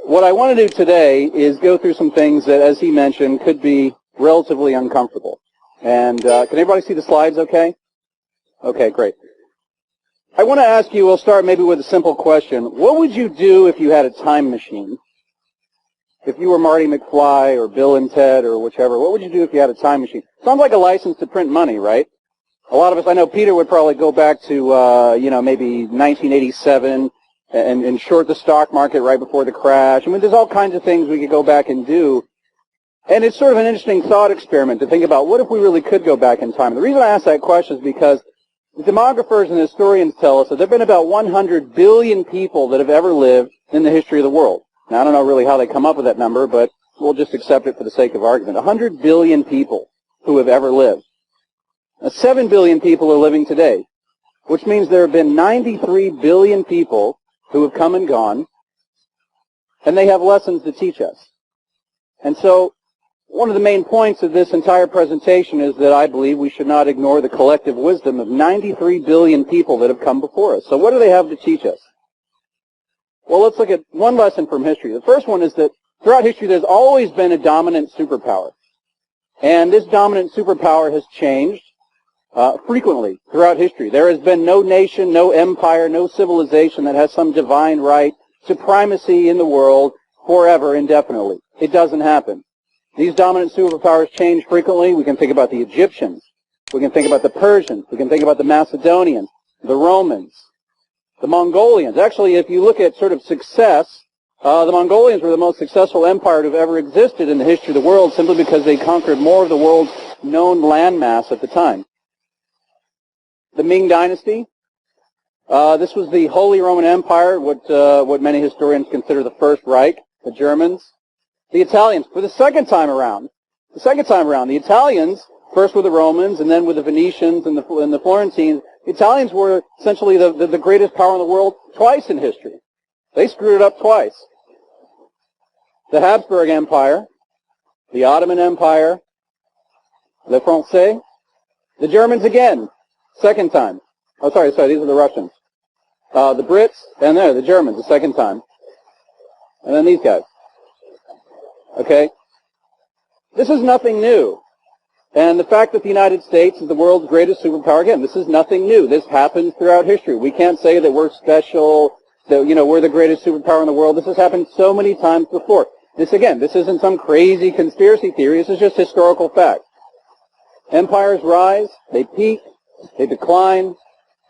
What I want to do today is go through some things that, as he mentioned, could be relatively uncomfortable. And can everybody see the slides okay? Okay, great. I want to ask you, we'll start maybe with a simple question. What would you do if you had a time machine? If you were Marty McFly or Bill and Ted or whichever, what would you do if you had a time machine? Sounds like a license to print money, right? A lot of us, I know Peter would probably go back to, maybe 1987 and short the stock market right before the crash. I mean, there's all kinds of things we could go back and do. And it's sort of an interesting thought experiment to think about, what if we really could go back in time? And the reason I ask that question is because the demographers and historians tell us that there have been about 100 billion people that have ever lived in the history of the world. Now, I don't know really how they come up with that number, but we'll just accept it for the sake of argument. 100 billion people who have ever lived. Now, 7 billion people are living today, which means there have been 93 billion people who have come and gone, and they have lessons to teach us. And so one of the main points of this entire presentation is that I believe we should not ignore the collective wisdom of 93 billion people that have come before us. So what do they have to teach us? Well, let's look at one lesson from history. The first one is that throughout history there's always been a dominant superpower. And this dominant superpower has changed frequently throughout history. There has been no nation, no empire, no civilization that has some divine right, supremacy in the world forever, indefinitely. It doesn't happen. These dominant superpowers change frequently. We can think about the Egyptians. We can think about the Persians. We can think about the Macedonians, the Romans, the Mongolians. Actually, if you look at sort of success, the Mongolians were the most successful empire to have ever existed in the history of the world simply because they conquered more of the world's known landmass at the time. The Ming Dynasty, this was the Holy Roman Empire, what many historians consider the First Reich, the Germans. The Italians, for the second time around, the Italians, first with the Romans and then with the Venetians and the Florentines, the Italians were essentially the greatest power in the world twice in history. They screwed it up twice. The Habsburg Empire, the Ottoman Empire, Les Français, the Germans again, second time. Oh, sorry, these are the Russians. The Brits, and there, the Germans, the second time. And then these guys. Okay? This is nothing new. And the fact that the United States is the world's greatest superpower, again, this is nothing new. This happens throughout history. We can't say that we're special, that, we're the greatest superpower in the world. This has happened so many times before. This isn't some crazy conspiracy theory. This is just historical fact. Empires rise, they peak, they decline,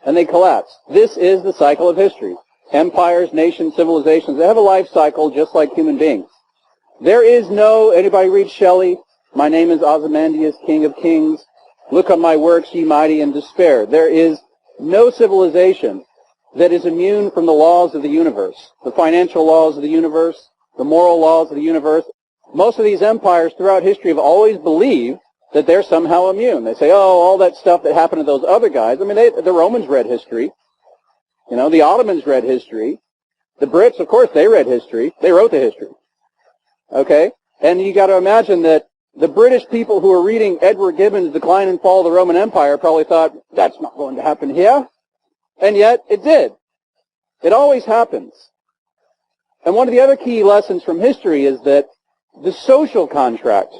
and they collapse. This is the cycle of history. Empires, nations, civilizations, they have a life cycle just like human beings. There is no, anybody read Shelley? My name is Ozymandias, King of Kings. Look on my works, ye mighty, and despair. There is no civilization that is immune from the laws of the universe, the financial laws of the universe, the moral laws of the universe. Most of these empires throughout history have always believed that they're somehow immune. They say, all that stuff that happened to those other guys. I mean, the Romans read history. The Ottomans read history. The Brits, of course, they read history. They wrote the history. Okay? And you got to imagine that the British people who were reading Edward Gibbon's Decline and Fall of the Roman Empire probably thought, that's not going to happen here. And yet, it did. It always happens. And one of the other key lessons from history is that the social contract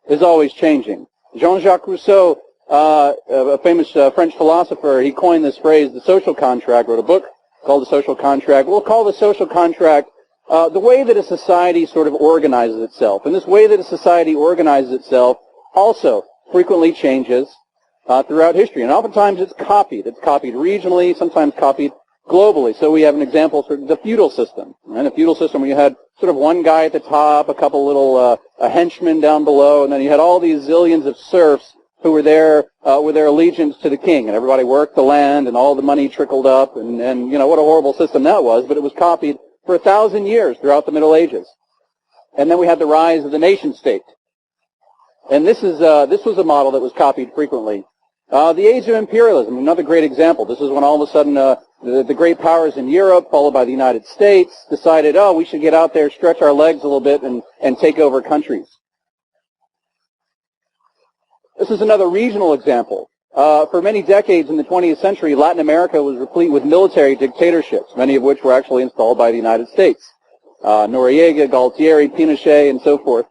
is always changing. Jean-Jacques Rousseau, a famous French philosopher, he coined this phrase, the social contract, wrote a book called The Social Contract. We'll call the social contract the way that a society sort of organizes itself. And this way that a society organizes itself also frequently changes throughout history. And oftentimes it's copied. It's copied regionally, sometimes copied globally. So we have an example, sort of the feudal system. And a feudal system where you had sort of one guy at the top, a couple little henchmen down below, and then you had all these zillions of serfs who were there with their allegiance to the king. And everybody worked the land, and all the money trickled up. And what a horrible system that was, but it was copied for 1,000 years throughout the Middle Ages. And then we had the rise of the nation state. And this was a model that was copied frequently. The age of imperialism, another great example. This is when all of a sudden the great powers in Europe, followed by the United States, decided, we should get out there, stretch our legs a little bit, and take over countries. This is another regional example. For many decades in the 20th century, Latin America was replete with military dictatorships, many of which were actually installed by the United States. Noriega, Galtieri, Pinochet, and so forth.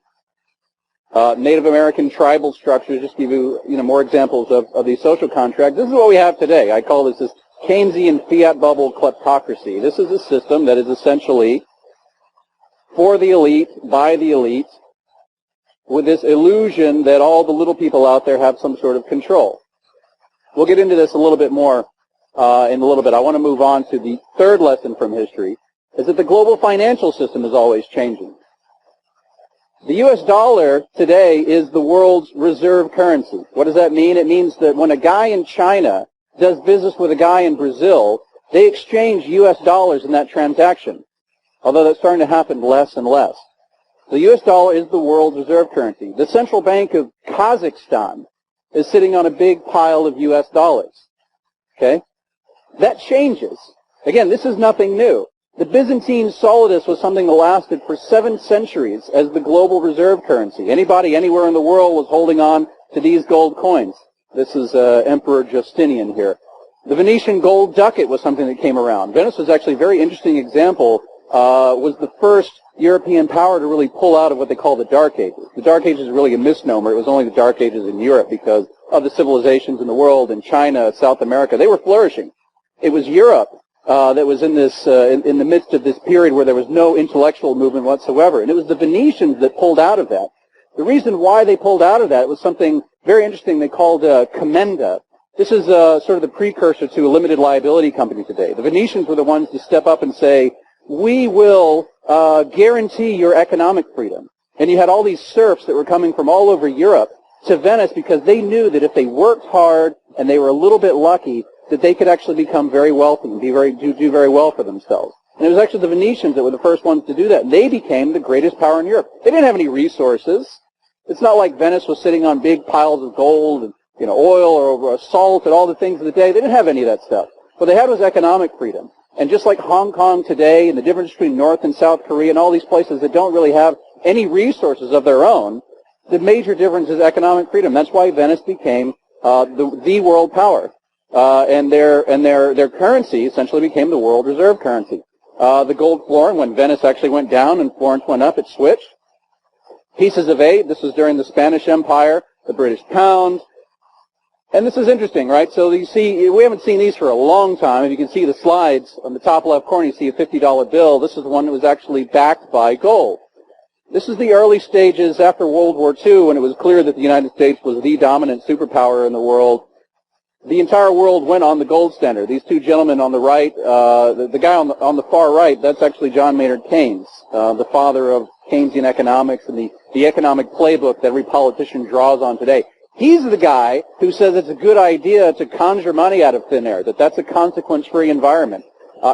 Native American tribal structures, just to give you, more examples of these social contracts. This is what we have today. I call this Keynesian fiat bubble kleptocracy. This is a system that is essentially for the elite, by the elite, with this illusion that all the little people out there have some sort of control. We'll get into this a little bit more in a little bit. I want to move on to the third lesson from history, is that the global financial system is always changing. The U.S. dollar today is the world's reserve currency. What does that mean? It means that when a guy in China does business with a guy in Brazil, they exchange U.S. dollars in that transaction, although that's starting to happen less and less. The U.S. dollar is the world's reserve currency. The central bank of Kazakhstan is sitting on a big pile of U.S. dollars. Okay? That changes. Again, this is nothing new. The Byzantine solidus was something that lasted for 7 centuries as the global reserve currency. Anybody anywhere in the world was holding on to these gold coins. This is Emperor Justinian here. The Venetian gold ducat was something that came around. Venice was actually a very interesting example, was the first European power to really pull out of what they call the Dark Ages. The Dark Ages is really a misnomer. It was only the Dark Ages in Europe because of the civilizations in the world, in China, South America. They were flourishing. It was Europe that was in this in the midst of this period where there was no intellectual movement whatsoever. And it was the Venetians that pulled out of that. The reason why they pulled out of that was something very interesting they called commenda. This is sort of the precursor to a limited liability company today. The Venetians were the ones to step up and say, we will guarantee your economic freedom. And you had all these serfs that were coming from all over Europe to Venice because they knew that if they worked hard and they were a little bit lucky, that they could actually become very wealthy and do very well for themselves. And it was actually the Venetians that were the first ones to do that. They became the greatest power in Europe. They didn't have any resources. It's not like Venice was sitting on big piles of gold and oil or salt and all the things of the day. They didn't have any of that stuff. What they had was economic freedom. And just like Hong Kong today and the difference between North and South Korea and all these places that don't really have any resources of their own, the major difference is economic freedom. That's why Venice became the world power. And their currency essentially became the world reserve currency. The gold florin, when Venice actually went down and Florence went up, it switched. Pieces of 8, this was during the Spanish Empire, the British pound. And this is interesting, right? So you see, we haven't seen these for a long time. If you can see the slides on the top left corner, you see a $50 bill. This is the one that was actually backed by gold. This is the early stages after World War II when it was clear that the United States was the dominant superpower in the world. The entire world went on the gold standard. These two gentlemen on the right, the guy on the far right, that's actually John Maynard Keynes, the father of Keynesian economics and the economic playbook that every politician draws on today. He's the guy who says it's a good idea to conjure money out of thin air, that's a consequence-free environment.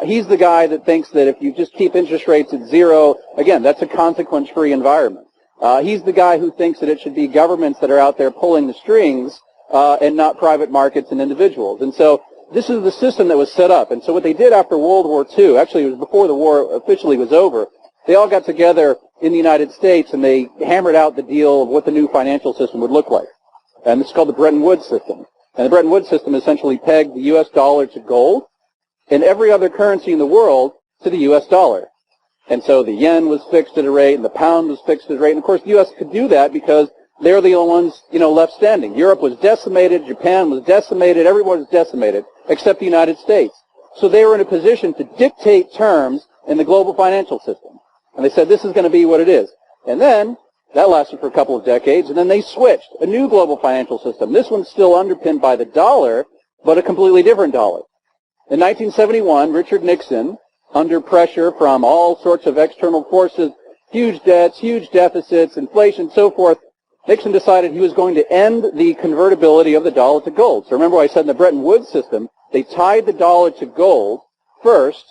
He's the guy that thinks that if you just keep interest rates at zero, again, that's a consequence-free environment. He's the guy who thinks that it should be governments that are out there pulling the strings and not private markets and individuals. And so this is the system that was set up. And so what they did after World War II, actually it was before the war officially was over, they all got together in the United States and they hammered out the deal of what the new financial system would look like. And this is called the Bretton Woods system. And the Bretton Woods system essentially pegged the U.S. dollar to gold and every other currency in the world to the U.S. dollar. And so the yen was fixed at a rate and the pound was fixed at a rate. And of course the U.S. could do that because they're the only ones, left standing. Europe was decimated, Japan was decimated, everyone was decimated except the United States. So they were in a position to dictate terms in the global financial system. And they said this is going to be what it is. And then that lasted for a couple of decades, and then they switched, a new global financial system. This one's still underpinned by the dollar, but a completely different dollar. In 1971, Richard Nixon, under pressure from all sorts of external forces, huge debts, huge deficits, inflation, so forth, Nixon decided he was going to end the convertibility of the dollar to gold. So remember what I said in the Bretton Woods system, they tied the dollar to gold first,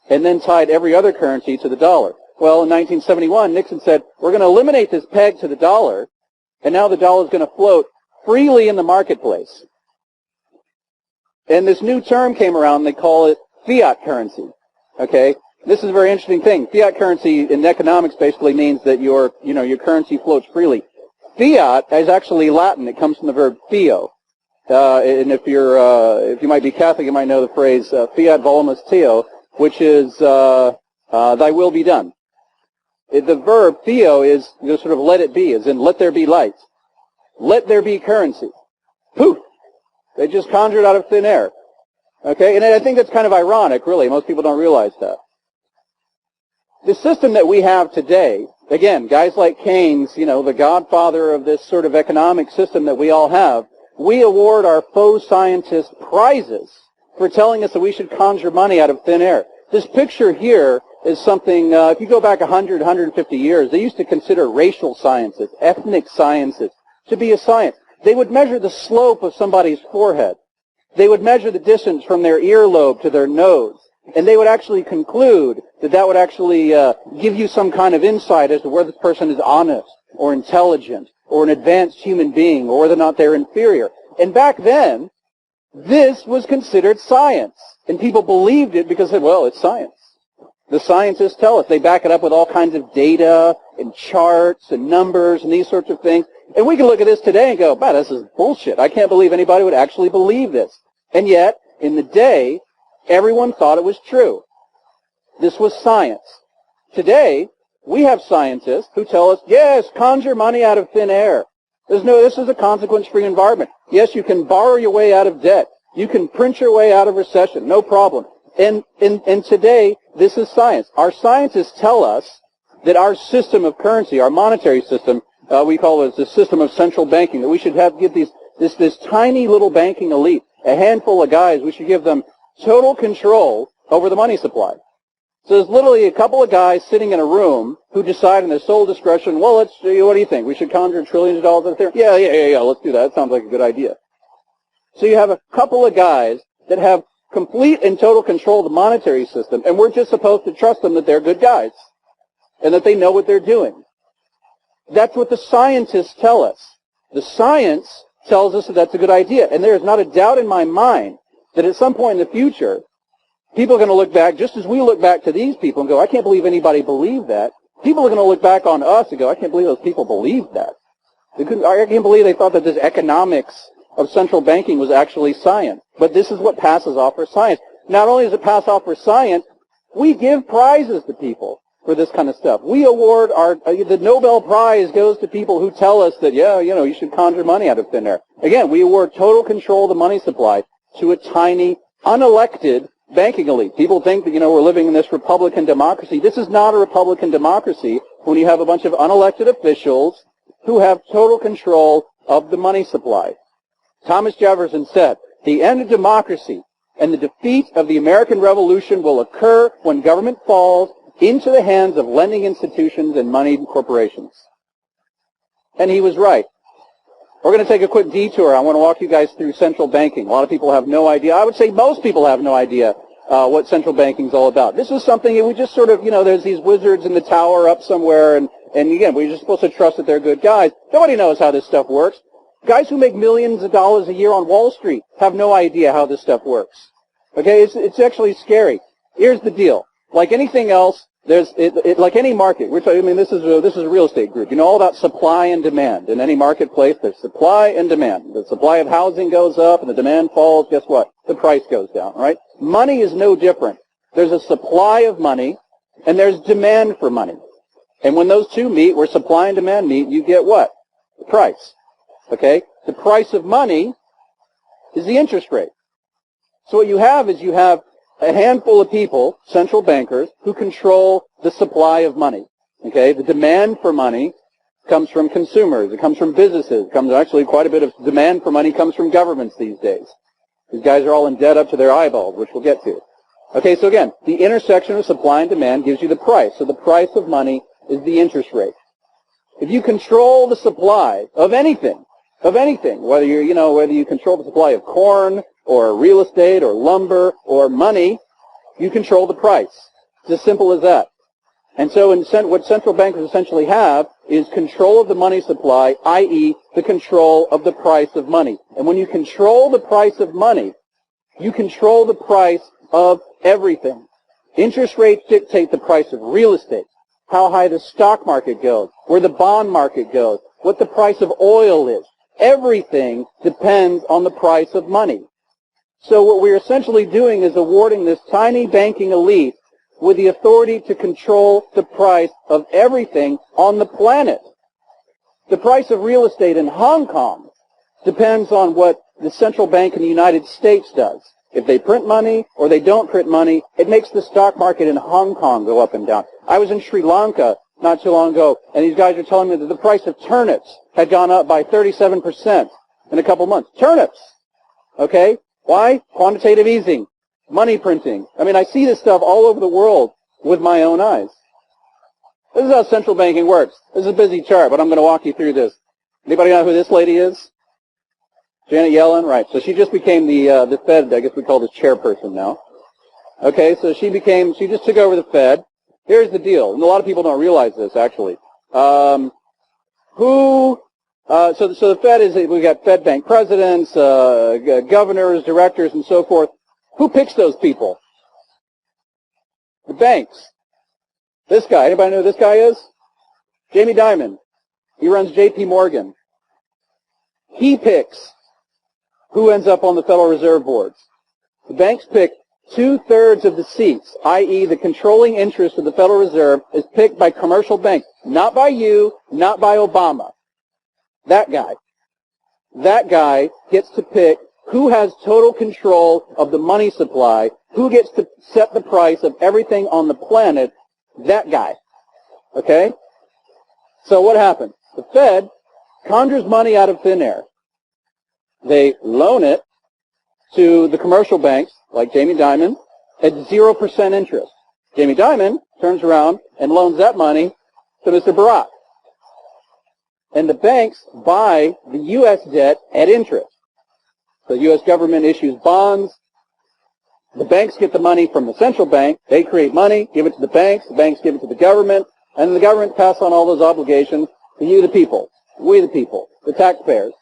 and then tied every other currency to the dollar. Well, in 1971, Nixon said, we're going to eliminate this peg to the dollar, and now the dollar is going to float freely in the marketplace. And this new term came around, they call it fiat currency. Okay? This is a very interesting thing. Fiat currency in economics basically means that your currency floats freely. Fiat is actually Latin. It comes from the verb fio. And if you might be Catholic, you might know the phrase fiat volumus Deo, which is thy will be done. The verb theo is sort of let it be, as in let there be light. Let there be currency. Poof! They just conjured out of thin air. Okay, and I think that's kind of ironic, really. Most people don't realize that. The system that we have today, again, guys like Keynes, the godfather of this sort of economic system that we all have, we award our faux scientists prizes for telling us that we should conjure money out of thin air. This picture here is something, if you go back 100, 150 years, they used to consider racial sciences, ethnic sciences, to be a science. They would measure the slope of somebody's forehead. They would measure the distance from their earlobe to their nose. And they would actually conclude that that would actually give you some kind of insight as to whether this person is honest or intelligent or an advanced human being or whether or not they're inferior. And back then, this was considered science. And people believed it because, well, it's science. The scientists tell us. They back it up with all kinds of data and charts and numbers and these sorts of things. And we can look at this today and go, man, this is bullshit. I can't believe anybody would actually believe this. And yet, in the day, everyone thought it was true. This was science. Today, we have scientists who tell us, yes, conjure money out of thin air. This is a consequence-free environment. Yes, you can borrow your way out of debt. You can print your way out of recession, no problem. And today, this is science. Our scientists tell us that our system of currency, our monetary system, we call it the system of central banking, that we should give this tiny little banking elite, a handful of guys, we should give them total control over the money supply. So there's literally a couple of guys sitting in a room who decide in their sole discretion, well, what do you think? We should conjure trillions of dollars out there? Yeah, let's do that. That sounds like a good idea. So you have a couple of guys that have complete and total control of the monetary system, and we're just supposed to trust them that they're good guys and that they know what they're doing. That's what the scientists tell us. The science tells us that that's a good idea, and there is not a doubt in my mind that at some point in the future, people are going to look back, just as we look back to these people and go, I can't believe anybody believed that. People are going to look back on us and go, I can't believe those people believed that. I can't believe they thought that this economics of central banking was actually science. But this is what passes off for science. Not only does it pass off for science, we give prizes to people for this kind of stuff. We award the Nobel Prize goes to people who tell us that, you should conjure money out of thin air. Again, we award total control of the money supply to a tiny, unelected banking elite. People think that, we're living in this Republican democracy. This is not a Republican democracy when you have a bunch of unelected officials who have total control of the money supply. Thomas Jefferson said, the end of democracy and the defeat of the American Revolution will occur when government falls into the hands of lending institutions and moneyed corporations. And he was right. We're going to take a quick detour. I want to walk you guys through central banking. A lot of people have no idea. I would say most people have no idea what central banking is all about. This is something that we just sort of, there's these wizards in the tower up somewhere, and again, we're just supposed to trust that they're good guys. Nobody knows how this stuff works. Guys who make millions of dollars a year on Wall Street have no idea how this stuff works. Okay, it's actually scary. Here's the deal. Like anything else, like any market. This is a real estate group. You know all about supply and demand. In any marketplace, there's supply and demand. The supply of housing goes up and the demand falls. Guess what? The price goes down, right? Money is no different. There's a supply of money and there's demand for money. And when those two meet, where supply and demand meet, you get what? The price. Okay? The price of money is the interest rate. So what you have is you have a handful of people, central bankers, who control the supply of money. Okay? The demand for money comes from consumers. It comes from businesses. Actually, quite a bit of demand for money comes from governments these days. These guys are all in debt up to their eyeballs, which we'll get to. Okay, so again, the intersection of supply and demand gives you the price. So the price of money is the interest rate. If you control the supply of anything, whether you control the supply of corn or real estate or lumber or money, you control the price. It's as simple as that. And so what central bankers essentially have is control of the money supply, i.e. the control of the price of money. And when you control the price of money, you control the price of everything. Interest rates dictate the price of real estate, how high the stock market goes, where the bond market goes, what the price of oil is. Everything depends on the price of money. So what we're essentially doing is awarding this tiny banking elite with the authority to control the price of everything on the planet. The price of real estate in Hong Kong depends on what the central bank in the United States does. If they print money or they don't print money, it makes the stock market in Hong Kong go up and down. I was in Sri Lanka not too long ago, and these guys are telling me that the price of turnips had gone up by 37% in a couple months. Turnips! Okay? Why? Quantitative easing. Money printing. I mean, I see this stuff all over the world with my own eyes. This is how central banking works. This is a busy chart, but I'm going to walk you through this. Anybody know who this lady is? Janet Yellen? Right. So she just became the Fed, I guess we call this chairperson now. Okay, so she just took over the Fed. Here's the deal, and a lot of people don't realize this, actually. So the Fed is, we've got Fed bank presidents, governors, directors, and so forth. Who picks those people? The banks. This guy, anybody know who this guy is? Jamie Dimon. He runs J.P. Morgan. He picks who ends up on the Federal Reserve boards. The banks pick 2/3 of the seats, i.e. the controlling interest of the Federal Reserve is picked by commercial banks, not by you, not by Obama. That guy gets to pick who has total control of the money supply, who gets to set the price of everything on the planet, that guy. Okay? So what happens? The Fed conjures money out of thin air. They loan it to the commercial banks, like Jamie Dimon, at 0% interest. Jamie Dimon turns around and loans that money to Mr. Barack. And the banks buy the U.S. debt at interest. The U.S. government issues bonds. The banks get the money from the central bank. They create money, give it to the banks give it to the government, and the government pass on all those obligations to you, the people, we, the people, the taxpayers.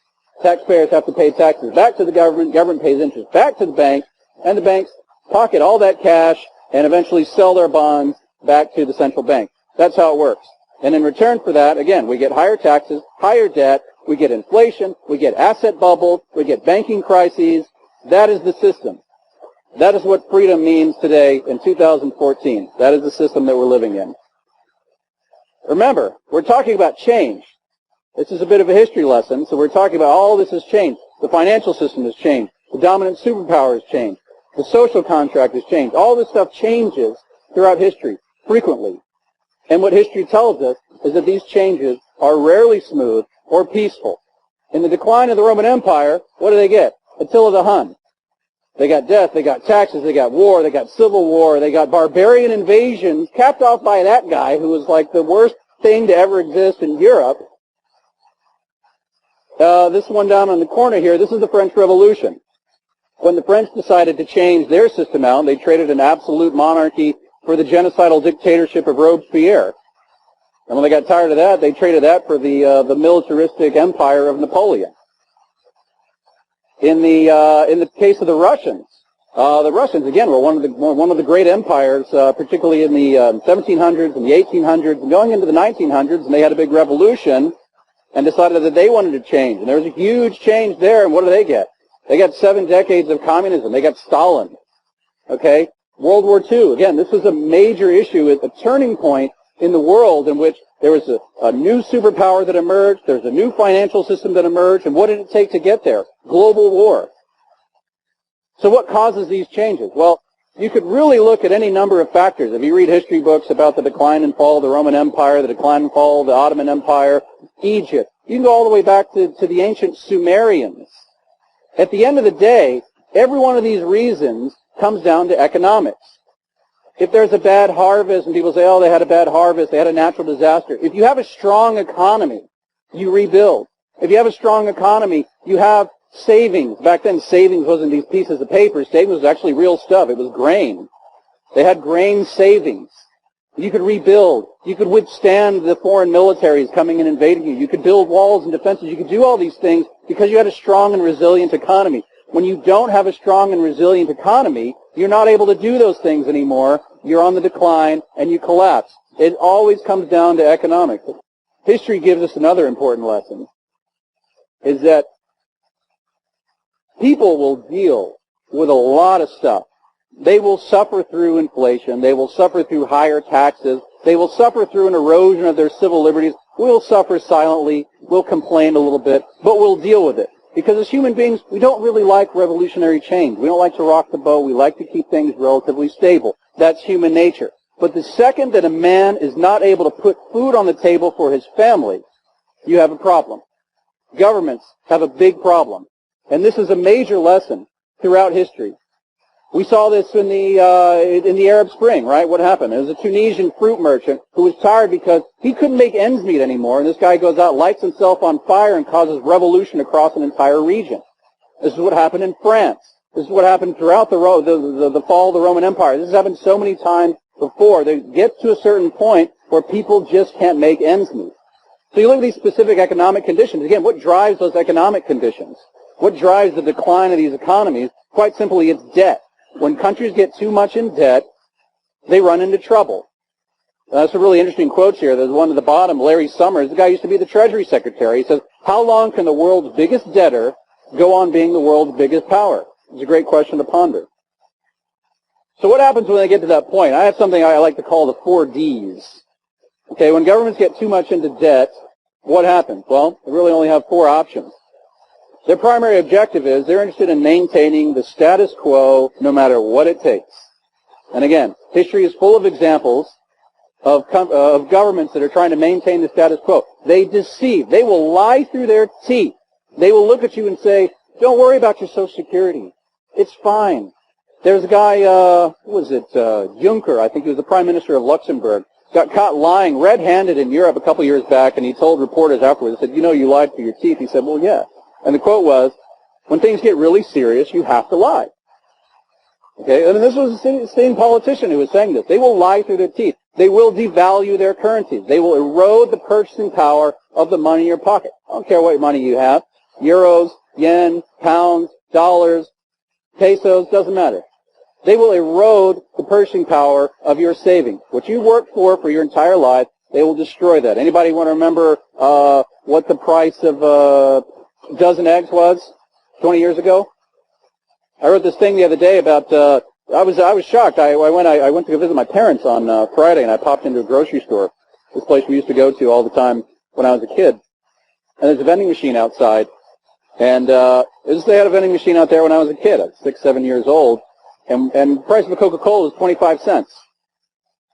Taxpayers have to pay taxes back to the government pays interest back to the bank, and the banks pocket all that cash and eventually sell their bonds back to the central bank. That's how it works. And in return for that, again, we get higher taxes, higher debt, we get inflation, we get asset bubbles, we get banking crises. That is the system. That is what freedom means today in 2014. That is the system that we're living in. Remember, we're talking about change. This is a bit of a history lesson, so we're talking about all this has changed. The financial system has changed. The dominant superpower has changed. The social contract has changed. All this stuff changes throughout history, frequently. And what history tells us is that these changes are rarely smooth or peaceful. In the decline of the Roman Empire, what do they get? Attila the Hun. They got death, they got taxes, they got war, they got civil war, they got barbarian invasions, capped off by that guy who was like the worst thing to ever exist in Europe. This one down on the corner here, this is the French Revolution. When the French decided to change their system out, they traded an absolute monarchy for the genocidal dictatorship of Robespierre. And when they got tired of that, they traded that for the militaristic empire of Napoleon. In the case of the Russians again were one of the great empires, particularly in the 1700s and the 1800s, and going into the 1900s, and they had a big revolution and decided that they wanted to change. And there was a huge change there, and what do they get? They got 7 decades of communism. They got Stalin. Okay? World War II, again, this was a major issue, a turning point in the world in which there was a new superpower that emerged, there's a new financial system that emerged, and what did it take to get there? Global war. So what causes these changes? Well, you could really look at any number of factors. If you read history books about the decline and fall of the Roman Empire, the decline and fall of the Ottoman Empire, Egypt, you can go all the way back to the ancient Sumerians. At the end of the day, every one of these reasons comes down to economics. If there's a bad harvest and people say, oh, they had a bad harvest, they had a natural disaster. If you have a strong economy, you rebuild. If you have a strong economy, you have savings. Back then, savings wasn't these pieces of paper. Savings was actually real stuff. It was grain. They had grain savings. You could rebuild. You could withstand the foreign militaries coming and invading you. You could build walls and defenses. You could do all these things because you had a strong and resilient economy. When you don't have a strong and resilient economy, you're not able to do those things anymore. You're on the decline, and you collapse. It always comes down to economics. History gives us another important lesson, is that people will deal with a lot of stuff. They will suffer through inflation. They will suffer through higher taxes. They will suffer through an erosion of their civil liberties. We'll suffer silently. We'll complain a little bit, but we'll deal with it. Because as human beings, we don't really like revolutionary change. We don't like to rock the boat. We like to keep things relatively stable. That's human nature. But the second that a man is not able to put food on the table for his family, you have a problem. Governments have a big problem. And this is a major lesson throughout history. We saw this in the Arab Spring, right? What happened? There was a Tunisian fruit merchant who was tired because he couldn't make ends meet anymore, and this guy goes out, lights himself on fire, and causes revolution across an entire region. This is what happened in France. This is what happened throughout the fall of the Roman Empire. This has happened so many times before. They get to a certain point where people just can't make ends meet. So you look at these specific economic conditions. Again, what drives those economic conditions? What drives the decline of these economies? Quite simply, it's debt. When countries get too much in debt, they run into trouble. That's a really interesting quote here. There's one at the bottom, Larry Summers. The guy used to be the Treasury Secretary. He says, how long can the world's biggest debtor go on being the world's biggest power? It's a great question to ponder. So what happens when they get to that point? I have something I like to call the 4 Ds. Okay, when governments get too much into debt, what happens? Well, they really only have 4 options. Their primary objective is they're interested in maintaining the status quo no matter what it takes. And again, history is full of examples of governments that are trying to maintain the status quo. They deceive. They will lie through their teeth. They will look at you and say, don't worry about your Social Security. It's fine. There's a guy, Juncker, I think he was the Prime Minister of Luxembourg, got caught lying red-handed in Europe a couple years back, and he told reporters afterwards, he said, you know, you lied through your teeth. He said, well, yeah. And the quote was, when things get really serious, you have to lie. Okay, and this was the same politician who was saying this. They will lie through their teeth. They will devalue their currencies. They will erode the purchasing power of the money in your pocket. I don't care what money you have. Euros, yen, pounds, dollars, pesos, doesn't matter. They will erode the purchasing power of your savings. What you worked for your entire life, they will destroy that. Anybody want to remember what the price of a dozen eggs was 20 years ago? I wrote this thing the other day about, I was shocked. I went to go visit my parents on Friday, and I popped into a grocery store, this place we used to go to all the time when I was a kid. And there's a vending machine outside. And they had a vending machine out there when I was a kid. I was 6, 7 years old. And the price of a Coca-Cola is 25 cents.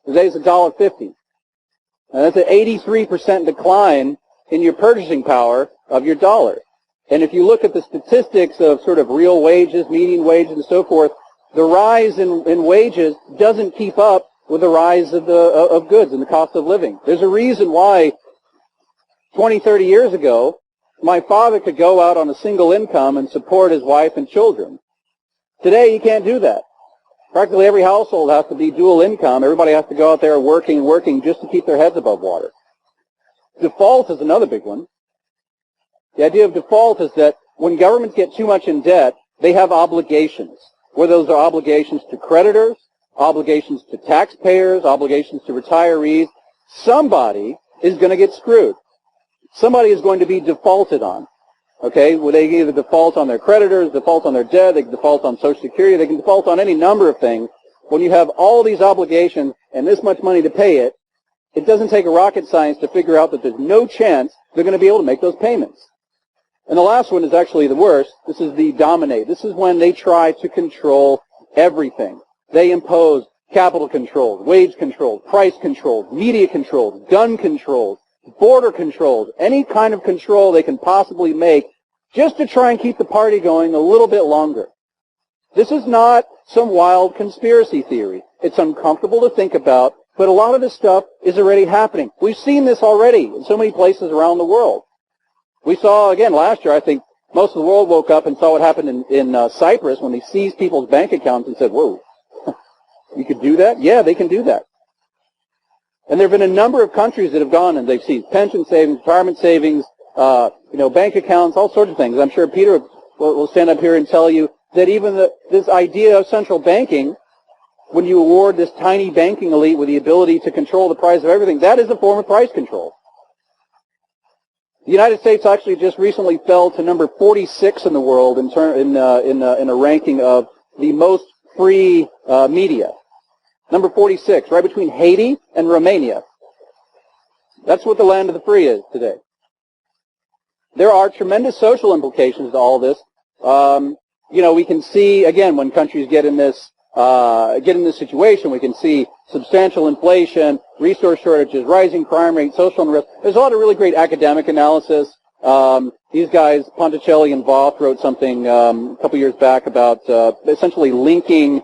Today it's $1.50. And that's an 83% decline in your purchasing power of your dollar. And if you look at the statistics of sort of real wages, median wages, and so forth, the rise in wages doesn't keep up with the rise of goods and the cost of living. There's a reason why 20, 30 years ago, my father could go out on a single income and support his wife and children. Today, you can't do that. Practically every household has to be dual income. Everybody has to go out there working just to keep their heads above water. Default is another big one. The idea of default is that when governments get too much in debt, they have obligations, whether those are obligations to creditors, obligations to taxpayers, obligations to retirees. Somebody is going to get screwed. Somebody is going to be defaulted on. Okay? Well, they can either default on their creditors, default on their debt, they can default on Social Security, they can default on any number of things. When you have all these obligations and this much money to pay it, it doesn't take a rocket science to figure out that there's no chance they're going to be able to make those payments. And the last one is actually the worst. This is the dominate. This is when they try to control everything. They impose capital controls, wage controls, price controls, media controls, gun controls, border controls, any kind of control they can possibly make just to try and keep the party going a little bit longer. This is not some wild conspiracy theory. It's uncomfortable to think about, but a lot of this stuff is already happening. We've seen this already in so many places around the world. We saw, again, last year, I think, most of the world woke up and saw what happened in Cyprus when they seized people's bank accounts and said, whoa, you could do that? Yeah, they can do that. And there have been a number of countries that have gone and they've seized pension savings, retirement savings, bank accounts, all sorts of things. I'm sure Peter will stand up here and tell you that even this idea of central banking, when you award this tiny banking elite with the ability to control the price of everything, that is a form of price control. The United States actually just recently fell to number 46 in the world in a ranking of the most free media. Number 46, right between Haiti and Romania. That's what the land of the free is today. There are tremendous social implications to all this. We can see, again, when countries get in this situation, we can see substantial inflation, resource shortages, rising crime rate, social unrest. There's a lot of really great academic analysis. These guys, Ponticelli and Voth, wrote something a couple years back about essentially linking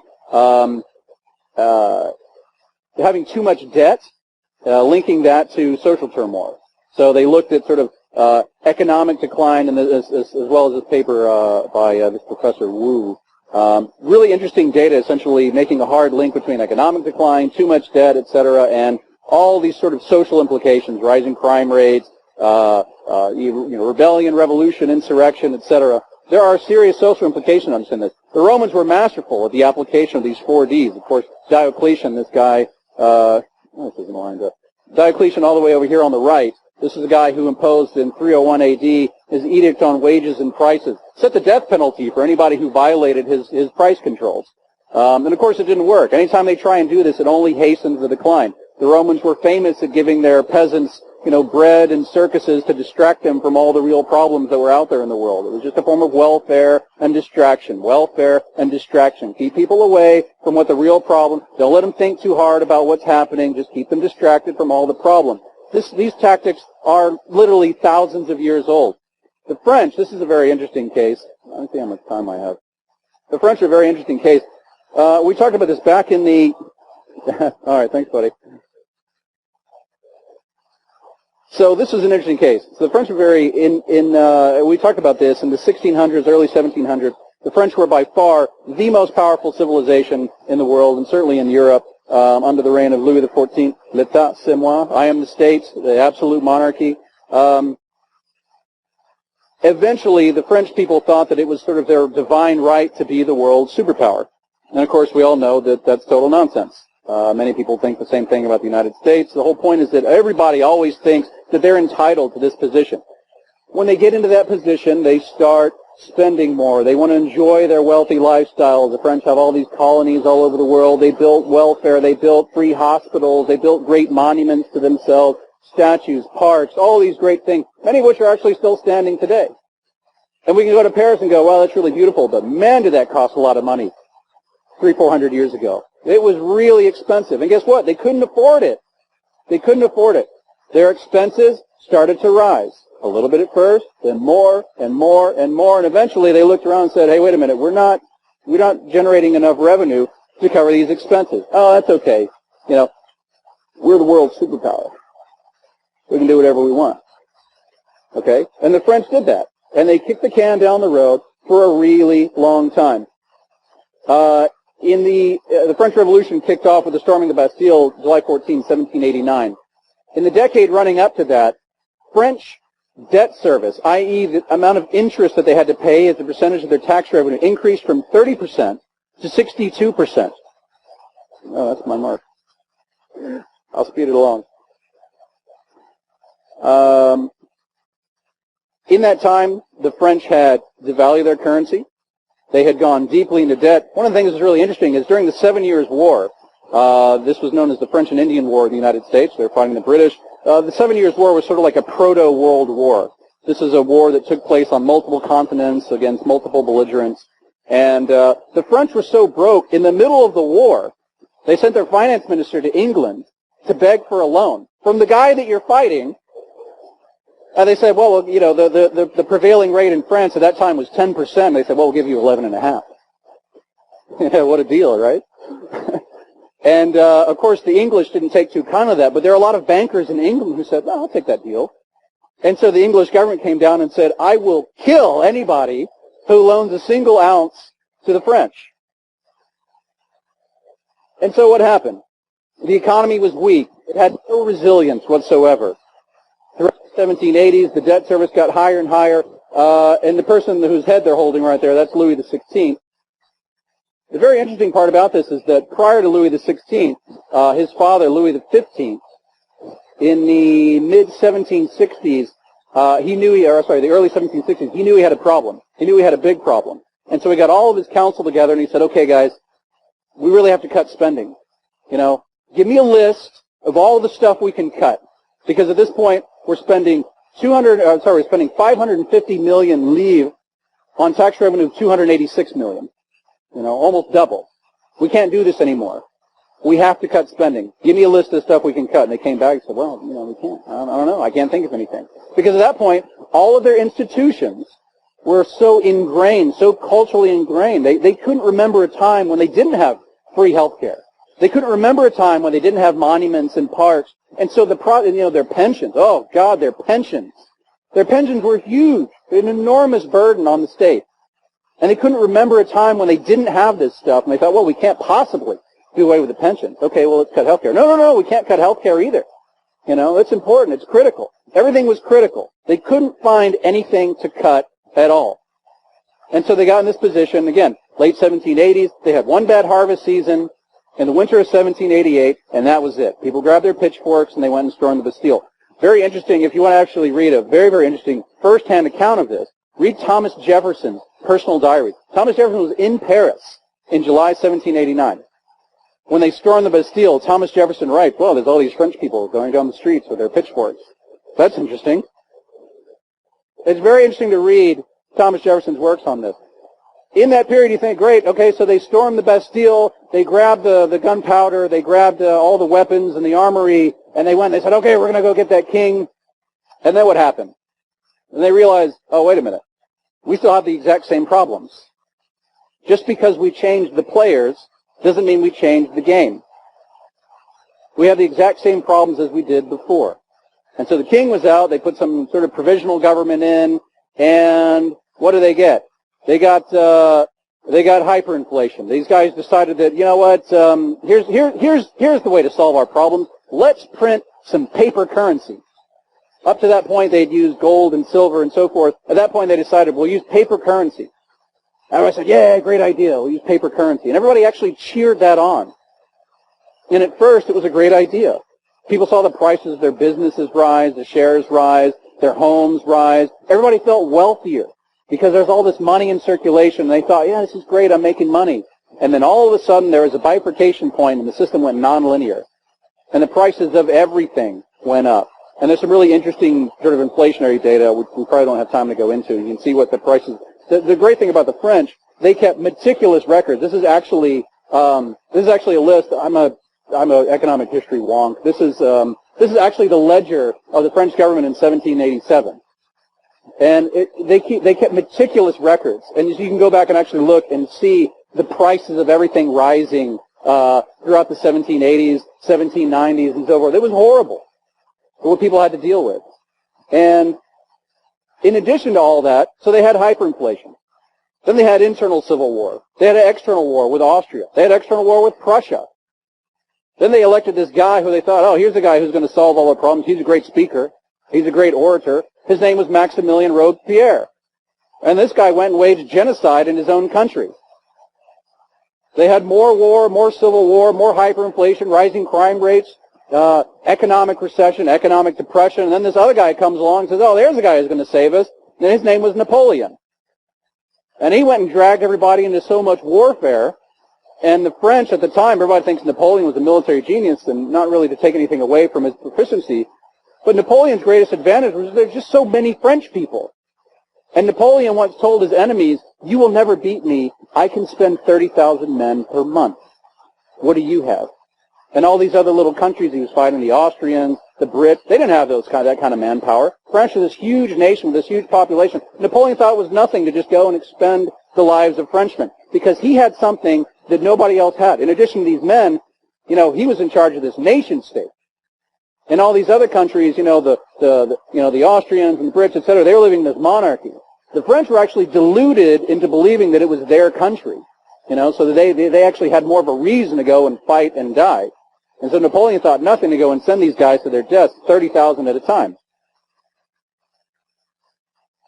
having too much debt, linking that to social turmoil. So they looked at sort of economic decline, and as well as this paper by this Professor Wu. Really interesting data, essentially making a hard link between economic decline, too much debt, et cetera, and all these sort of social implications, rising crime rates, rebellion, revolution, insurrection, et cetera. There are serious social implications in this. The Romans were masterful at the application of these 4 Ds. Of course, Diocletian, this guy, this isn't lined up. Diocletian all the way over here on the right. This is a guy who imposed in 301 AD his edict on wages and prices. Set the death penalty for anybody who violated his price controls. And of course it didn't work. Anytime they try and do this, it only hastens the decline. The Romans were famous at giving their peasants, bread and circuses to distract them from all the real problems that were out there in the world. It was just a form of welfare and distraction. Welfare and distraction. Keep people away from what the real problem. Don't let them think too hard about what's happening. Just keep them distracted from all the problem. These tactics are literally thousands of years old. The French, this is a very interesting case. Let me see how much time I have. The French are a very interesting case. We talked about this back in the... All right, thanks, buddy. So this is an interesting case. So the French were we talked about this in the 1600s, early 1700s. The French were by far the most powerful civilization in the world, and certainly in Europe, under the reign of Louis XIV. L'État, c'est moi. I am the state, the absolute monarchy. Eventually, the French people thought that it was sort of their divine right to be the world's superpower. And of course, we all know that that's total nonsense. Many people think the same thing about the United States. The whole point is that everybody always thinks that they're entitled to this position. When they get into that position, they start spending more. They want to enjoy their wealthy lifestyle. The French have all these colonies all over the world. They built welfare. They built free hospitals. They built great monuments to themselves, statues, parks, all these great things, many of which are actually still standing today. And we can go to Paris and go, well, that's really beautiful, but man, did that cost a lot of money 300-400 years ago. It was really expensive. And guess what? They couldn't afford it. They couldn't afford it. Their expenses started to rise. A little bit at first, then more and more and more, and eventually they looked around and said, hey, wait a minute, we're not generating enough revenue to cover these expenses. Oh, that's okay. We're the world's superpower. We can do whatever we want. Okay? And the French did that. And they kicked the can down the road for a really long time. The French Revolution kicked off with the storming of the Bastille, July 14, 1789. In the decade running up to that, French debt service, i.e. the amount of interest that they had to pay as a percentage of their tax revenue, increased from 30% to 62%. Oh, that's my mark. I'll speed it along. In that time, the French had devalued their currency. They had gone deeply into debt. One of the things that's really interesting is during the 7 Years' War, this was known as the French and Indian War in the United States. They were fighting the British. The 7 Years' War was sort of like a proto-World War. This is a war that took place on multiple continents against multiple belligerents. And the French were so broke, in the middle of the war, they sent their finance minister to England to beg for a loan from the guy that you're fighting. They said, well, the prevailing rate in France at that time was 10%. They said, well, we'll give you 11.5. What a deal, right? And, of course, the English didn't take too kind of that, but there are a lot of bankers in England who said, no, I'll take that deal. And so the English government came down and said, I will kill anybody who loans a single ounce to the French. And so what happened? The economy was weak. It had no resilience whatsoever. Throughout the 1780s, the debt service got higher and higher, and the person whose head they're holding right there, that's Louis XVI. The very interesting part about this is that prior to Louis XVI, his father, Louis XV, in the mid-1760s, the early 1760s, he knew he had a problem. He knew he had a big problem. And so he got all of his council together and he said, okay, guys, we really have to cut spending. You know, give me a list of all the stuff we can cut. Because at this point, we're spending we're spending 550 million livres on tax revenue of 286 million. You know, almost double. We can't do this anymore. We have to cut spending. Give me a list of stuff we can cut. And they came back and said, well, you know, we can't. I don't know. I can't think of anything. Because at that point, all of their institutions were so ingrained, so culturally ingrained. They couldn't remember a time when they didn't have free health care. They couldn't remember a time when they didn't have monuments and parks. And so their pensions, oh God, their pensions. Their pensions were huge, an enormous burden on the state. And they couldn't remember a time when they didn't have this stuff. And they thought, well, we can't possibly do away with the pensions. Okay, well, let's cut health care. No, we can't cut health care either. You know, it's important. It's critical. Everything was critical. They couldn't find anything to cut at all. And so they got in this position, again, late 1780s. They had one bad harvest season in the winter of 1788, and that was it. People grabbed their pitchforks and they went and stormed the Bastille. Very interesting. If you want to actually read a very, very interesting first-hand account of this, read Thomas Jefferson's personal diary. Thomas Jefferson was in Paris in July 1789. When they stormed the Bastille, Thomas Jefferson writes, well, there's all these French people going down the streets with their pitchforks. That's interesting. It's very interesting to read Thomas Jefferson's works on this. In that period, you think, great, okay, so they stormed the Bastille, they grabbed the gunpowder, they grabbed all the weapons and the armory, and they went and they said, okay, we're going to go get that king. And then what happened? And they realized, oh, wait a minute. We still have the exact same problems. Just because we changed the players doesn't mean we changed the game. We have the exact same problems as we did before. And so the king was out, they put some sort of provisional government in, and what do they get? They got hyperinflation. These guys decided that, you know what, here's the way to solve our problems. Let's print some paper currency. Up to that point, they'd used gold and silver and so forth. At that point, they decided, we'll use paper currency. And I said, yeah, great idea. We'll use paper currency. And everybody actually cheered that on. And at first, it was a great idea. People saw the prices of their businesses rise, the shares rise, their homes rise. Everybody felt wealthier because there's all this money in circulation. And they thought, yeah, this is great. I'm making money. And then all of a sudden, there was a bifurcation point, and the system went nonlinear. And the prices of everything went up. And there's some really interesting sort of inflationary data, which we probably don't have time to go into. You can see what the prices. The great thing about the French, they kept meticulous records. This is actually a list. I'm an economic history wonk. This is actually the ledger of the French government in 1787, and they kept meticulous records. And you can go back and actually look and see the prices of everything rising throughout the 1780s, 1790s, and so forth. It was horrible what people had to deal with. And in addition to all that, so they had hyperinflation. Then they had internal civil war. They had an external war with Austria. They had external war with Prussia. Then they elected this guy who they thought, oh, here's the guy who's going to solve all our problems. He's a great speaker. He's a great orator. His name was Maximilien Robespierre. And this guy went and waged genocide in his own country. They had more war, more civil war, more hyperinflation, rising crime rates, economic recession, economic depression, and then this other guy comes along and says, oh, there's a guy who's going to save us, and his name was Napoleon. And he went and dragged everybody into so much warfare, and the French at the time, everybody thinks Napoleon was a military genius, and not really to take anything away from his proficiency, but Napoleon's greatest advantage was there's just so many French people. And Napoleon once told his enemies, you will never beat me, I can spend 30,000 men per month. What do you have? And all these other little countries he was fighting, the Austrians, the Brits, they didn't have that kind of manpower. France was this huge nation with this huge population. Napoleon thought it was nothing to just go and expend the lives of Frenchmen because he had something that nobody else had. In addition to these men, he was in charge of this nation state. And all these other countries, the Austrians and the Brits, etc., they were living in this monarchy. The French were actually deluded into believing that it was their country, so that they actually had more of a reason to go and fight and die. And so Napoleon thought nothing to go and send these guys to their deaths, 30,000 at a time.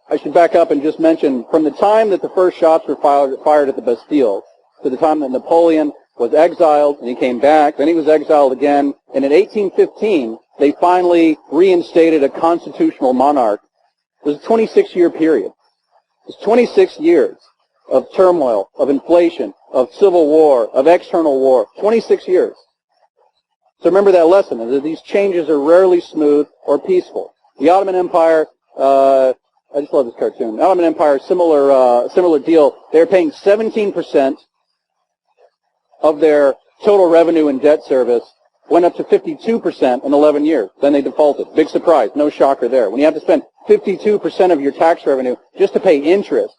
I should back up and just mention, from the time that the first shots were fired at the Bastille to the time that Napoleon was exiled and he came back, then he was exiled again, and in 1815, they finally reinstated a constitutional monarch. It was a 26-year period. It was 26 years. of turmoil, of inflation, of civil war, of external war. 26 years. So remember that lesson, that these changes are rarely smooth or peaceful. The Ottoman Empire, I just love this cartoon. The Ottoman Empire, similar deal. They're paying 17% of their total revenue in debt service, went up to 52% in 11 years. Then they defaulted. Big surprise. No shocker there. When you have to spend 52% of your tax revenue just to pay interest,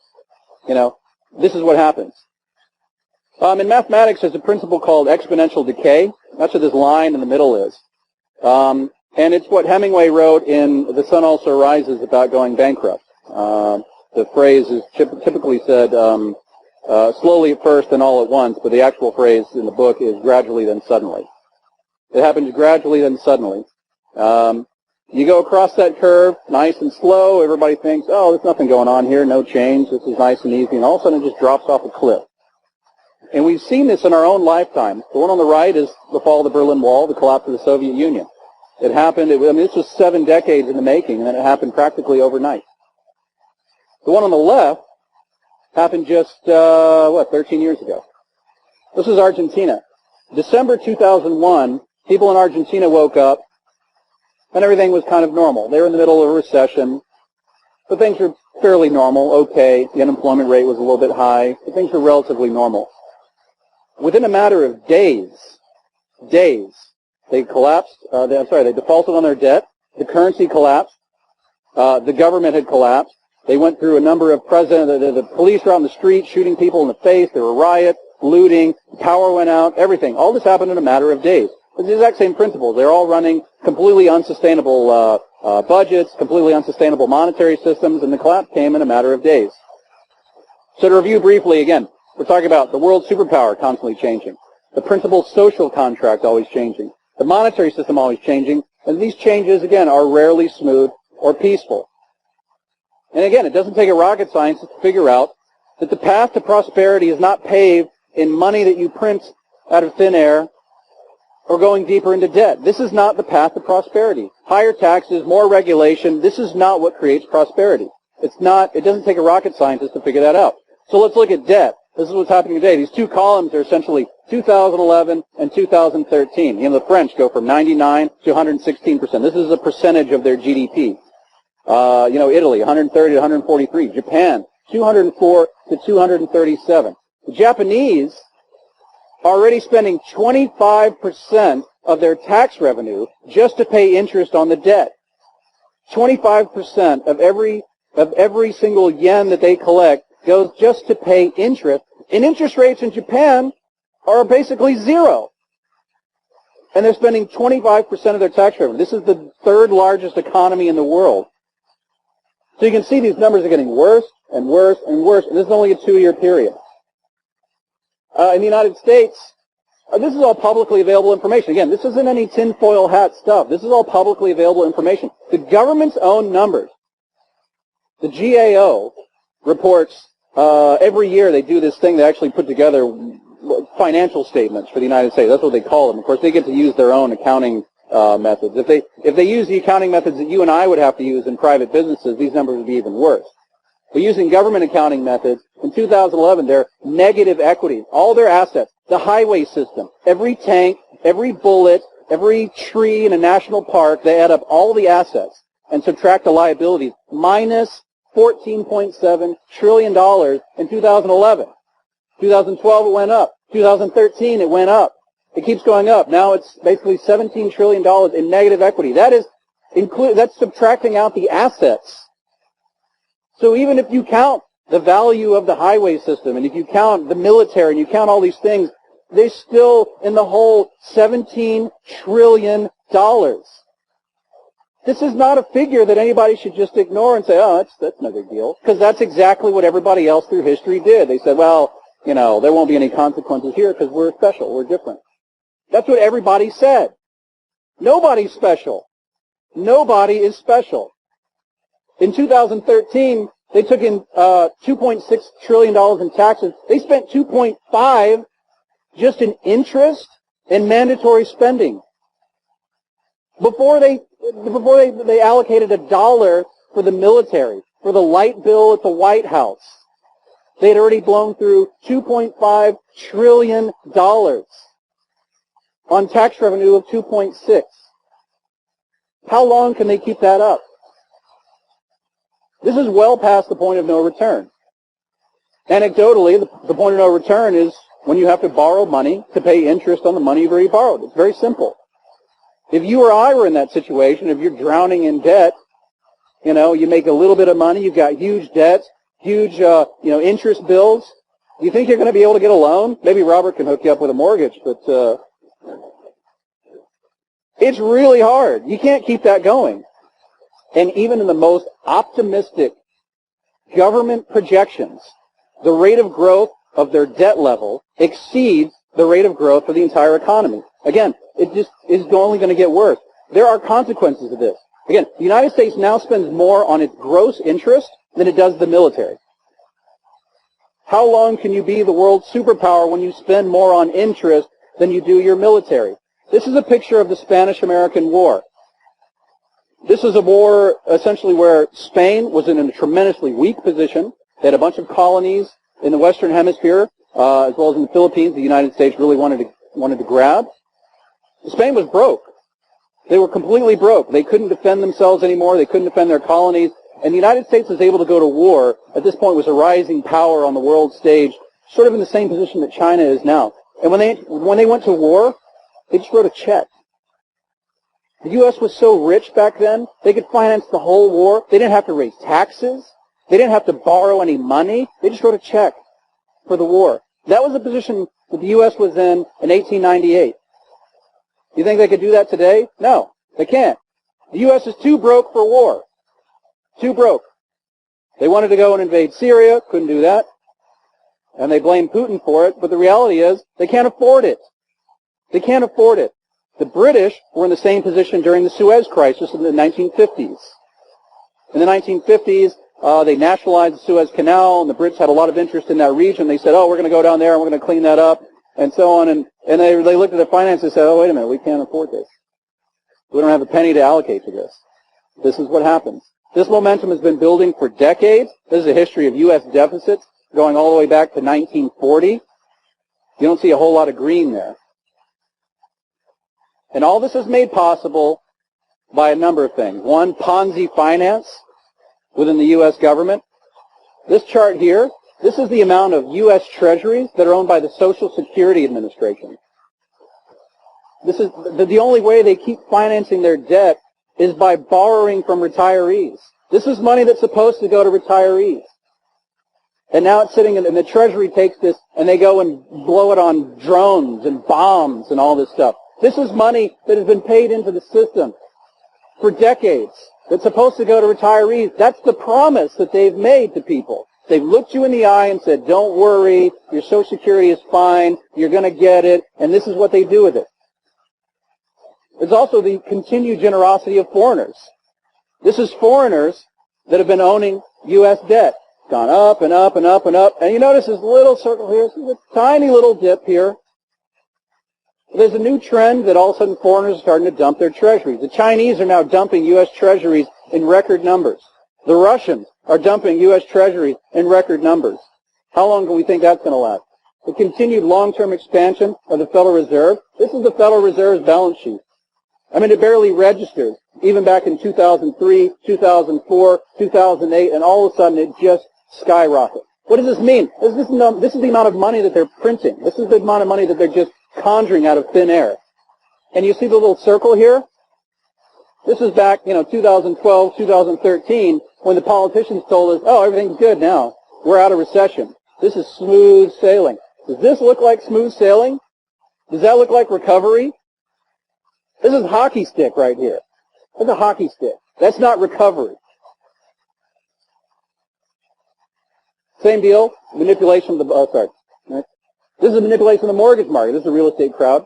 this is what happens. In mathematics, there's a principle called exponential decay. That's what this line in the middle is. And it's what Hemingway wrote in The Sun Also Rises about going bankrupt. The phrase is typically said slowly at first and all at once, but the actual phrase in the book is gradually then suddenly. It happens gradually then suddenly. You go across that curve, nice and slow. Everybody thinks, oh, there's nothing going on here, no change. This is nice and easy. And all of a sudden it just drops off a cliff. And we've seen this in our own lifetime. The one on the right is the fall of the Berlin Wall, the collapse of the Soviet Union. It happened, this was 7 decades in the making, and then it happened practically overnight. The one on the left happened just, 13 years ago. This is Argentina. December 2001, people in Argentina woke up, and everything was kind of normal. They were in the middle of a recession, but things were fairly normal, okay. The unemployment rate was a little bit high, but things were relatively normal. Within a matter of days, they collapsed, they defaulted on their debt, the currency collapsed, the government had collapsed, they went through a number of the police were out in the street shooting people in the face, there were riots, looting, power went out, everything. All this happened in a matter of days. It's the exact same principles. They're all running completely unsustainable budgets, completely unsustainable monetary systems, and the collapse came in a matter of days. So to review briefly again, we're talking about the world superpower constantly changing, the principal social contract always changing, the monetary system always changing, and these changes, again, are rarely smooth or peaceful. And again, it doesn't take a rocket scientist to figure out that the path to prosperity is not paved in money that you print out of thin air or going deeper into debt. This is not the path to prosperity. Higher taxes, more regulation, this is not what creates prosperity. It doesn't take a rocket scientist to figure that out. So let's look at debt. This is what's happening today. These two columns are essentially 2011 and 2013. The French go from 99 to 116%. This is a percentage of their GDP. Italy, 130 to 143. Japan, 204 to 237. The Japanese are already spending 25% of their tax revenue just to pay interest on the debt. 25% of every single yen that they collect goes just to pay interest. And interest rates in Japan are basically zero. And they're spending 25% of their tax revenue. This is the 3rd largest economy in the world. So you can see these numbers are getting worse and worse and worse, and this is only a 2-year period. In the United States, this is all publicly available information. Again, this isn't any tinfoil hat stuff. This is all publicly available information. The government's own numbers. The GAO reports every year they do this thing. They actually put together financial statements for the United States. That's what they call them. Of course, they get to use their own accounting methods. If they use the accounting methods that you and I would have to use in private businesses, these numbers would be even worse. But using government accounting methods, in 2011, they're negative equity. All their assets, the highway system, every tank, every bullet, every tree in a national park, they add up all the assets and subtract the liabilities, minus $14.7 trillion in 2011. 2012, it went up. 2013, it went up. It keeps going up. Now it's basically $17 trillion in negative equity. That's subtracting out the assets. So even if you count the value of the highway system, and if you count the military, and you count all these things, they're still in the whole $17 trillion. This is not a figure that anybody should just ignore and say, oh, that's no big deal. Because that's exactly what everybody else through history did. They said, well, there won't be any consequences here because we're special, we're different. That's what everybody said. Nobody's special. Nobody is special. In 2013, they took in $2.6 trillion in taxes. They spent $2.5 just in interest and mandatory spending. Before they allocated $1 for the military, for the light bill at the White House, They had already blown through $2.5 trillion on tax revenue of 2.6. How long can they keep that up? This is well past the point of no return. Anecdotally, the point of no return is when you have to borrow money to pay interest on the money you've already borrowed. It's very simple. If you or I were in that situation, if you're drowning in debt, you make a little bit of money, you've got huge debts, huge, interest bills. Do you think you're going to be able to get a loan? Maybe Robert can hook you up with a mortgage, but it's really hard. You can't keep that going. And even in the most optimistic government projections, the rate of growth of their debt level exceeds the rate of growth for the entire economy. Again, it just is only going to get worse. There are consequences of this. Again, the United States now spends more on its gross interest than it does the military. How long can you be the world superpower when you spend more on interest than you do your military? This is a picture of the Spanish-American War. This is a war essentially where Spain was in a tremendously weak position. They had a bunch of colonies in the Western Hemisphere, as well as in the Philippines. The United States really wanted to grab. Spain was broke. They were completely broke. They couldn't defend themselves anymore. They couldn't defend their colonies. And the United States was able to go to war. At this point, was a rising power on the world stage, sort of in the same position that China is now. And when they went to war, they just wrote a check. The U.S. was so rich back then, they could finance the whole war. They didn't have to raise taxes. They didn't have to borrow any money. They just wrote a check for the war. That was the position that the U.S. was in 1898. You think they could do that today? No, they can't. The U.S. is too broke for war. Too broke. They wanted to go and invade Syria, couldn't do that. And they blame Putin for it, but the reality is they can't afford it. They can't afford it. The British were in the same position during the Suez Crisis in the 1950s. In the 1950s, they nationalized the Suez Canal, and the Brits had a lot of interest in that region. They said, we're going to go down there, and we're going to clean that up, and so on. And they looked at their finances and said, wait a minute, we can't afford this. We don't have a penny to allocate to this. This is what happens. This momentum has been building for decades. This is a history of U.S. deficits going all the way back to 1940. You don't see a whole lot of green there. And all this is made possible by a number of things. One, Ponzi finance within the U.S. government. This chart here, this is the amount of U.S. treasuries that are owned by the Social Security Administration. This is the only way they keep financing their debt is by borrowing from retirees. This is money that's supposed to go to retirees. And now it's sitting, and the Treasury takes this, and they go and blow it on drones and bombs and all this stuff. This is money that has been paid into the system for decades that's supposed to go to retirees. That's the promise that they've made to people. They've looked you in the eye and said, don't worry, your Social Security is fine, you're going to get it, and this is what they do with it. There's also the continued generosity of foreigners. This is foreigners that have been owning U.S. debt. It's gone up and up and up and up. And you notice this little circle here, this tiny little dip here. There's a new trend that all of a sudden foreigners are starting to dump their treasuries. The Chinese are now dumping U.S. treasuries in record numbers. The Russians are dumping U.S. treasuries in record numbers. How long do we think that's going to last? The continued long-term expansion of the Federal Reserve. This is the Federal Reserve's balance sheet. I mean, it barely registered, even back in 2003, 2004, 2008, and all of a sudden it just skyrocketed. What does this mean? This is the amount of money that they're printing. This is the amount of money that they're just conjuring out of thin air. And you see the little circle here? This is back, 2012, 2013, when the politicians told us, everything's good now. We're out of recession. This is smooth sailing. Does this look like smooth sailing? Does that look like recovery? This is hockey stick right here. That's a hockey stick. That's not recovery. Same deal, manipulation of the, This is a manipulation of the mortgage market. This is a real estate crowd.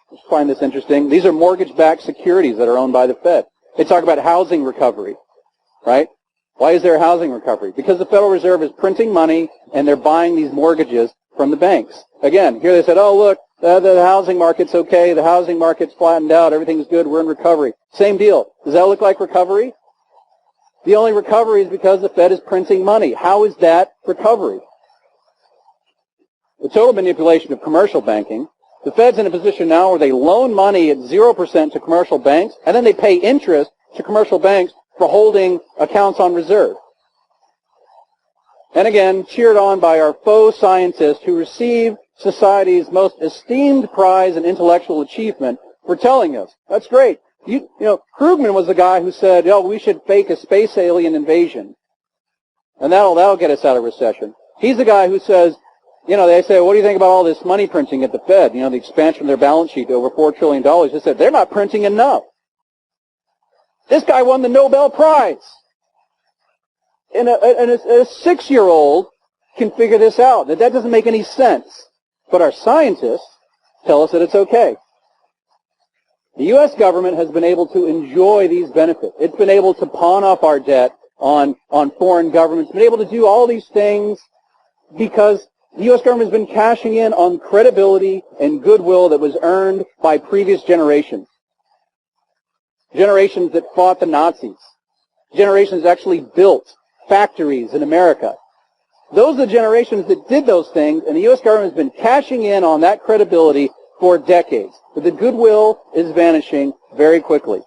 I find this interesting. These are mortgage-backed securities that are owned by the Fed. They talk about housing recovery, right? Why is there a housing recovery? Because the Federal Reserve is printing money and they're buying these mortgages from the banks. Again, here they said, look, the housing market's okay, the housing market's flattened out, everything's good, we're in recovery. Same deal. Does that look like recovery? The only recovery is because the Fed is printing money. How is that recovery? the total manipulation of commercial banking. The Fed's in a position now where they loan money at 0% to commercial banks, and then they pay interest to commercial banks for holding accounts on reserve. And again, cheered on by our faux scientists who receive society's most esteemed prize in intellectual achievement for telling us, that's great. You know, Krugman was the guy who said, oh, we should fake a space alien invasion, and that'll get us out of recession. He's the guy who says, you know, they say, what do you think about all this money printing at the Fed? You know, the expansion of their balance sheet to over $4 trillion. They said, they're not printing enough. This guy won the Nobel Prize. And a 6-year-old can figure this out. That doesn't make any sense. But our scientists tell us that it's okay. The U.S. government has been able to enjoy these benefits. It's been able to pawn off our debt on foreign governments. It's been able to do all these things because the U.S. government has been cashing in on credibility and goodwill that was earned by previous generations. Generations that fought the Nazis. Generations that actually built factories in America. Those are the generations that did those things, and the U.S. government has been cashing in on that credibility for decades. But the goodwill is vanishing very quickly.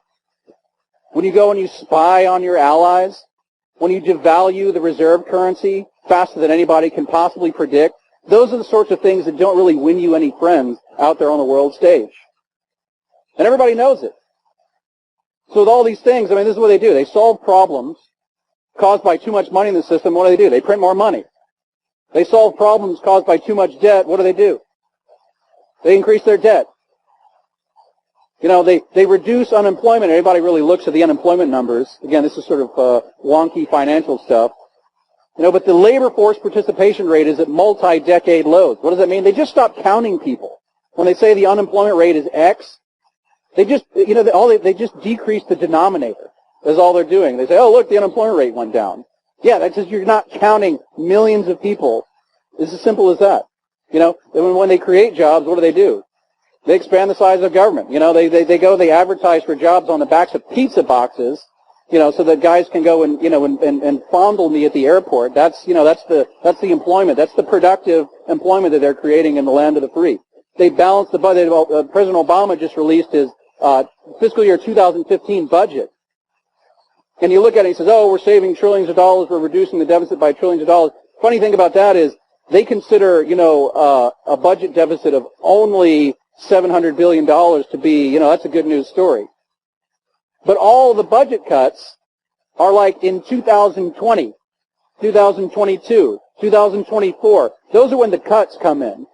When you go and you spy on your allies, when you devalue the reserve currency faster than anybody can possibly predict, those are the sorts of things that don't really win you any friends out there on the world stage. And everybody knows it. So with all these things, I mean, this is what they do. They solve problems caused by too much money in the system. What do? They print more money. They solve problems caused by too much debt. What do? They increase their debt. You know, they reduce unemployment. Everybody really looks at the unemployment numbers. Again, this is sort of wonky financial stuff. You know, but the labor force participation rate is at multi-decade lows. What does that mean? They just stopped counting people. When they say the unemployment rate is X, they just, you know, they just decrease the denominator. That's all they're doing. They say, oh, look, the unemployment rate went down. Yeah, that's just, you're not counting millions of people. It's as simple as that. You know, when they create jobs, what do? They expand the size of government. You know, they advertise for jobs on the backs of pizza boxes, you know, so that guys can go and, you know, and fondle me at the airport. That's, you know, that's the employment. That's the productive employment that they're creating in the land of the free. They balance the budget. President Obama just released his fiscal year 2015 budget. And you look at it and he says, oh, we're saving trillions of dollars, we're reducing the deficit by trillions of dollars. Funny thing about that is they consider, you know, a budget deficit of only $700 billion to be, you know, that's a good news story. But all the budget cuts are like in 2020, 2022, 2024. Those are when the cuts come in.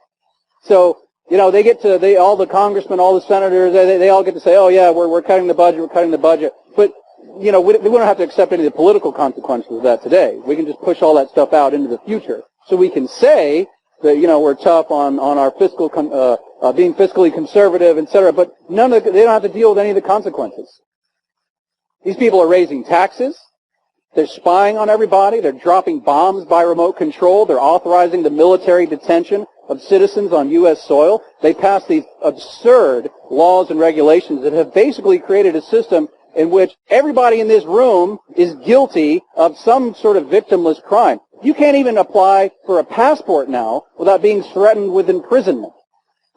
So, you know, all the congressmen, all the senators, they all get to say, oh yeah, we're cutting the budget. But, you know, we don't have to accept any of the political consequences of that today. We can just push all that stuff out into the future. So we can say that, you know, we're tough on our fiscal, being fiscally conservative, etc. But they don't have to deal with any of the consequences. These people are raising taxes. They're spying on everybody. They're dropping bombs by remote control. They're authorizing the military detention of citizens on U.S. soil. They pass these absurd laws and regulations that have basically created a system in which everybody in this room is guilty of some sort of victimless crime. You can't even apply for a passport now without being threatened with imprisonment.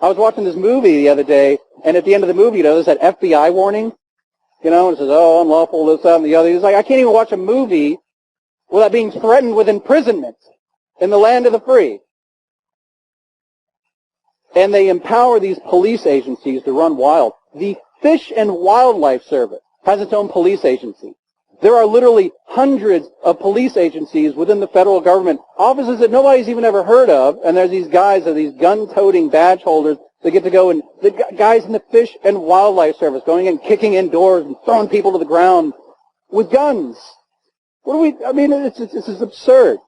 I was watching this movie the other day, and at the end of the movie, you know, there's that FBI warning, you know, and it says, oh, unlawful, this, that, and the other. It's like, I can't even watch a movie without being threatened with imprisonment in the land of the free. And they empower these police agencies to run wild. The Fish and Wildlife Service has its own police agency. There are literally hundreds of police agencies within the federal government, offices that nobody's even ever heard of, and there's these guys, these gun-toting badge holders that get to go, and the guys in the Fish and Wildlife Service going in, kicking in doors and throwing people to the ground with guns. This is absurd.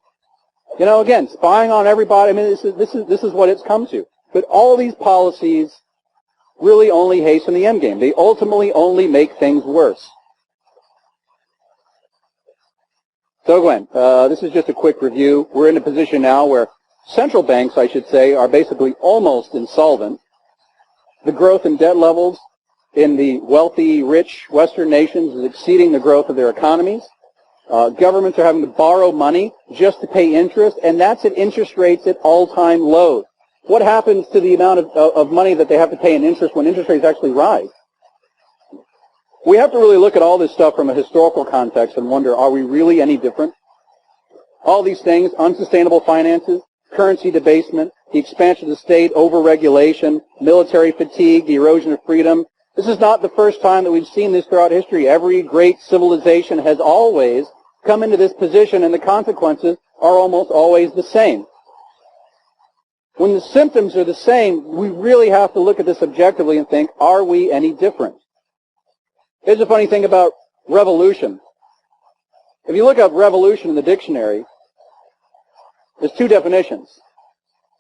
You know, again, spying on everybody, I mean, this is what it's come to. But all these policies really only hasten the end game. They ultimately only make things worse. So, Glenn, this is just a quick review. We're in a position now where central banks, I should say, are basically almost insolvent. The growth in debt levels in the wealthy, rich Western nations is exceeding the growth of their economies. Governments are having to borrow money just to pay interest, and that's at interest rates at all-time lows. What happens to the amount of money that they have to pay in interest when interest rates actually rise? We have to really look at all this stuff from a historical context and wonder, are we really any different? All these things, unsustainable finances, currency debasement, the expansion of the state, overregulation, military fatigue, the erosion of freedom. This is not the first time that we've seen this throughout history. Every great civilization has always come into this position, and the consequences are almost always the same. When the symptoms are the same, we really have to look at this objectively and think, are we any different? Here's a funny thing about revolution. If you look up revolution in the dictionary, there's two definitions.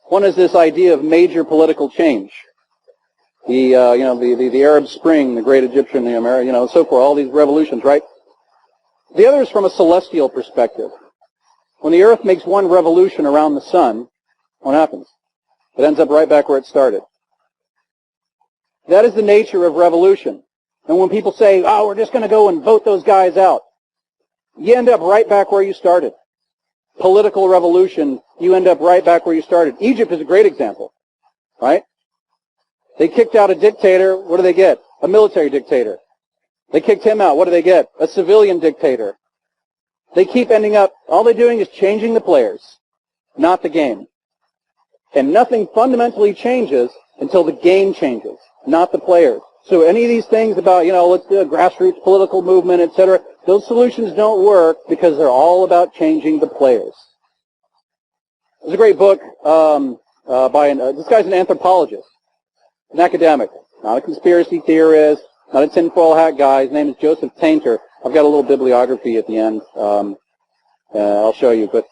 One is this idea of major political change. The Arab Spring, the Great Egyptian, the American, so forth, all these revolutions, right? The other is from a celestial perspective. When the earth makes one revolution around the sun, what happens? It ends up right back where it started. That is the nature of revolution. And when people say, oh, we're just going to go and vote those guys out, you end up right back where you started. Political revolution, you end up right back where you started. Egypt is a great example, right? They kicked out a dictator. What do they get? A military dictator. They kicked him out. What do they get? A civilian dictator. They keep ending up, all they're doing is changing the players, not the game. And nothing fundamentally changes until the game changes, not the players. So any of these things about, let's do a grassroots political movement, etc., those solutions don't work because they're all about changing the players. There's a great book by this guy's an anthropologist, an academic, not a conspiracy theorist, not a tinfoil hat guy. His name is Joseph Tainter. I've got a little bibliography at the end. I'll show you. But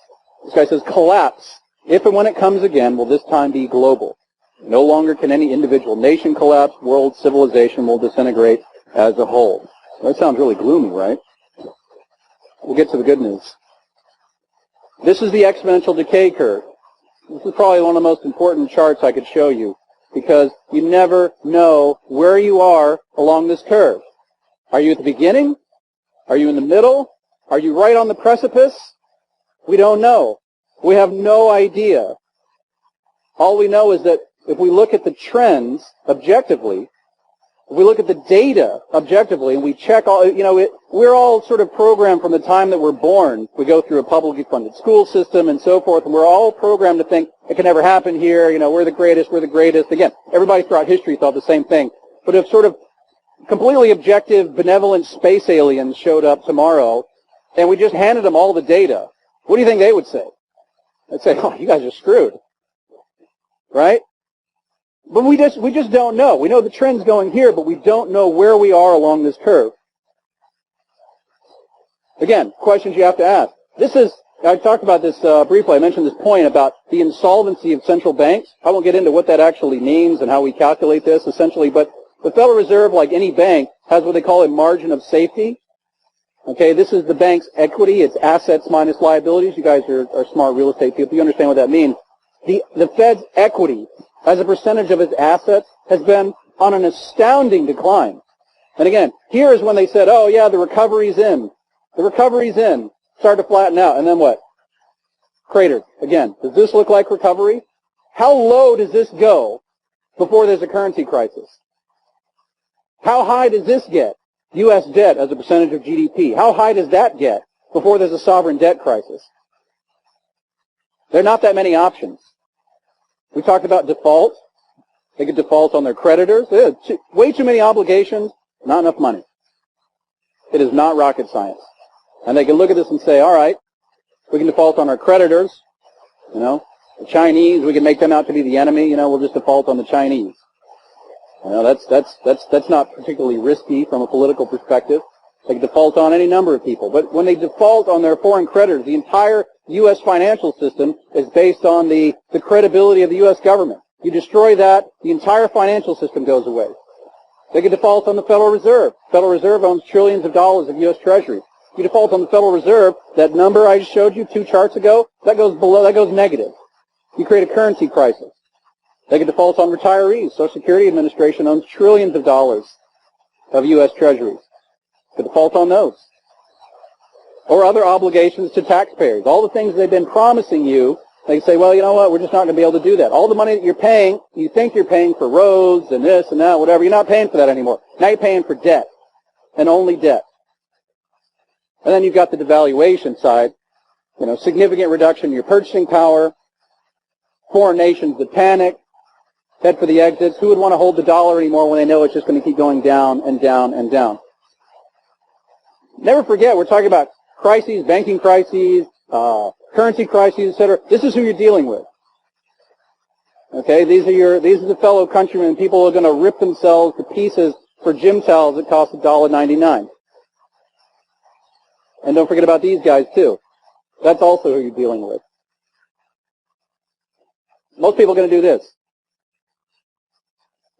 this guy says, collapse, if and when it comes again, will this time be global. No longer can any individual nation collapse. World civilization will disintegrate as a whole. That sounds really gloomy, right? We'll get to the good news. This is the exponential decay curve. This is probably one of the most important charts I could show you because you never know where you are along this curve. Are you at the beginning? Are you in the middle? Are you right on the precipice? We don't know. We have no idea. All we know is that if we look at the trends objectively, if we look at the data objectively, and we check all, we're all sort of programmed from the time that we're born. We go through a publicly funded school system and so forth, and we're all programmed to think it can never happen here. We're the greatest. We're the greatest. Again, everybody throughout history thought the same thing. But if sort of completely objective, benevolent space aliens showed up tomorrow, and we just handed them all the data, what do you think they would say? They'd say, "Oh, you guys are screwed," right? But we just don't know. We know the trend's going here, but we don't know where we are along this curve. Again, questions you have to ask. I talked about this briefly. I mentioned this point about the insolvency of central banks. I won't get into what that actually means and how we calculate this, essentially, but the Federal Reserve, like any bank, has what they call a margin of safety. Okay, this is the bank's equity, its assets minus liabilities. You guys are smart real estate people. You understand what that means. The Fed's equity as a percentage of its assets has been on an astounding decline. And again, here is when they said, oh yeah, the recovery's in. The recovery's in. Started to flatten out. And then what? Cratered. Again, does this look like recovery? How low does this go before there's a currency crisis? How high does this get? U.S. debt as a percentage of GDP. How high does that get before there's a sovereign debt crisis? There are not that many options. We talked about default. They could default on their creditors. Way too many obligations, not enough money. It is not rocket science. And they can look at this and say, all right, we can default on our creditors. The Chinese, we can make them out to be the enemy. We'll just default on the Chinese. That's not particularly risky from a political perspective. They can default on any number of people. But when they default on their foreign creditors, the entire U.S. financial system is based on the credibility of the U.S. government. You destroy that, the entire financial system goes away. They can default on the Federal Reserve. The Federal Reserve owns trillions of dollars of U.S. Treasuries. You default on the Federal Reserve, that number I just showed you 2 charts ago, that goes negative. You create a currency crisis. They can default on retirees. Social Security Administration owns trillions of dollars of U.S. Treasuries. They default on those. Or other obligations to taxpayers. All the things they've been promising you They say, well, you know what, we're just not going to be able to do that. All the money that you're paying, you think you're paying for roads and this and that, whatever, you're not paying for that anymore. Now you're paying for debt, and only debt. And then you've got the devaluation side, significant reduction in your purchasing power, foreign nations that panic, head for the exits. Who would want to hold the dollar anymore when they know it's just going to keep going down and down and down? Never forget, we're talking about crises, banking crises, currency crises, etc. This is who you're dealing with. Okay, these are the fellow countrymen. People are going to rip themselves to pieces for gym towels that cost $1.99. And don't forget about these guys too. That's also who you're dealing with. Most people are going to do this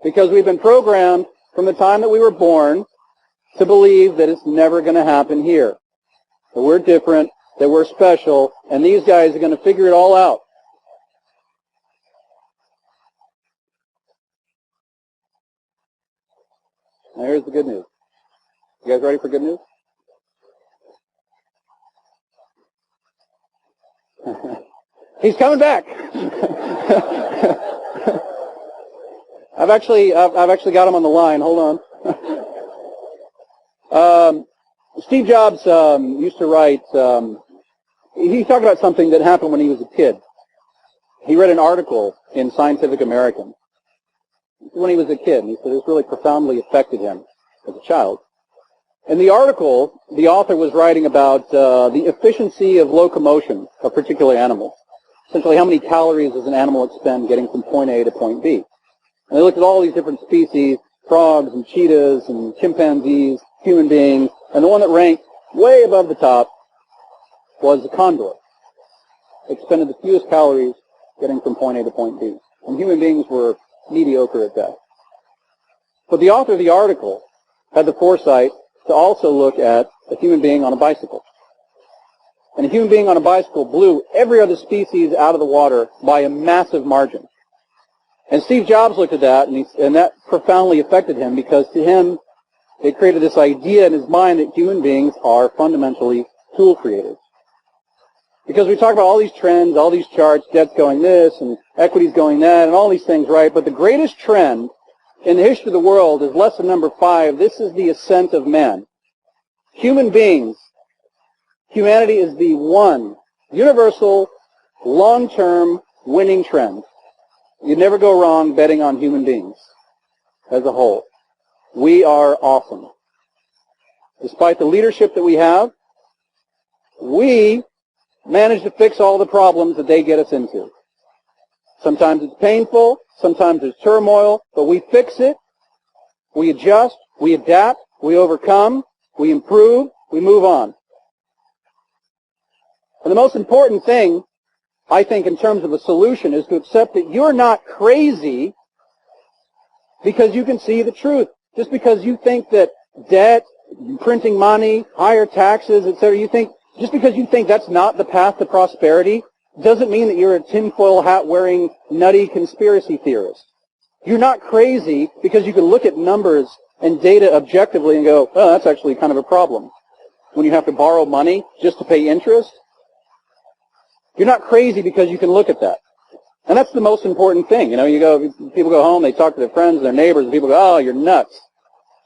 because we've been programmed from the time that we were born to believe that it's never going to happen here, that we're different, that we're special, and these guys are going to figure it all out. Now here's the good news. You guys ready for good news? He's coming back. I've actually got him on the line. Hold on. Steve Jobs used to write. He talked about something that happened when he was a kid. He read an article in Scientific American when he was a kid, and he said this really profoundly affected him as a child. In the article, the author was writing about the efficiency of locomotion of particular animals. Essentially, how many calories does an animal expend getting from point A to point B? And they looked at all these different species, frogs and cheetahs and chimpanzees, human beings, and the one that ranked way above the top was the condor. Expended the fewest calories getting from point A to point B. And human beings were mediocre at that. But the author of the article had the foresight to also look at a human being on a bicycle. And a human being on a bicycle blew every other species out of the water by a massive margin. And Steve Jobs looked at that, and that profoundly affected him because to him, it created this idea in his mind that human beings are fundamentally tool creators. Because we talk about all these trends, all these charts, debt's going this, and equity's going that, and all these things, right? But the greatest trend in the history of the world is lesson number 5. This is the ascent of man. Human beings, humanity is the one universal, long-term winning trend. You never go wrong betting on human beings as a whole. We are awesome. Despite the leadership that we have, we manage to fix all the problems that they get us into. Sometimes it's painful, sometimes there's turmoil, but we fix it, we adjust, we adapt, we overcome, we improve, we move on. And the most important thing, I think, in terms of a solution is to accept that you're not crazy because you can see the truth. Just because you think that debt, printing money, higher taxes, etc., just because you think that's not the path to prosperity doesn't mean that you're a tinfoil hat-wearing, nutty conspiracy theorist. You're not crazy because you can look at numbers and data objectively and go, oh, that's actually kind of a problem. When you have to borrow money just to pay interest, you're not crazy because you can look at that. And that's the most important thing. People go home, they talk to their friends, their neighbors, and people go, oh, you're nuts.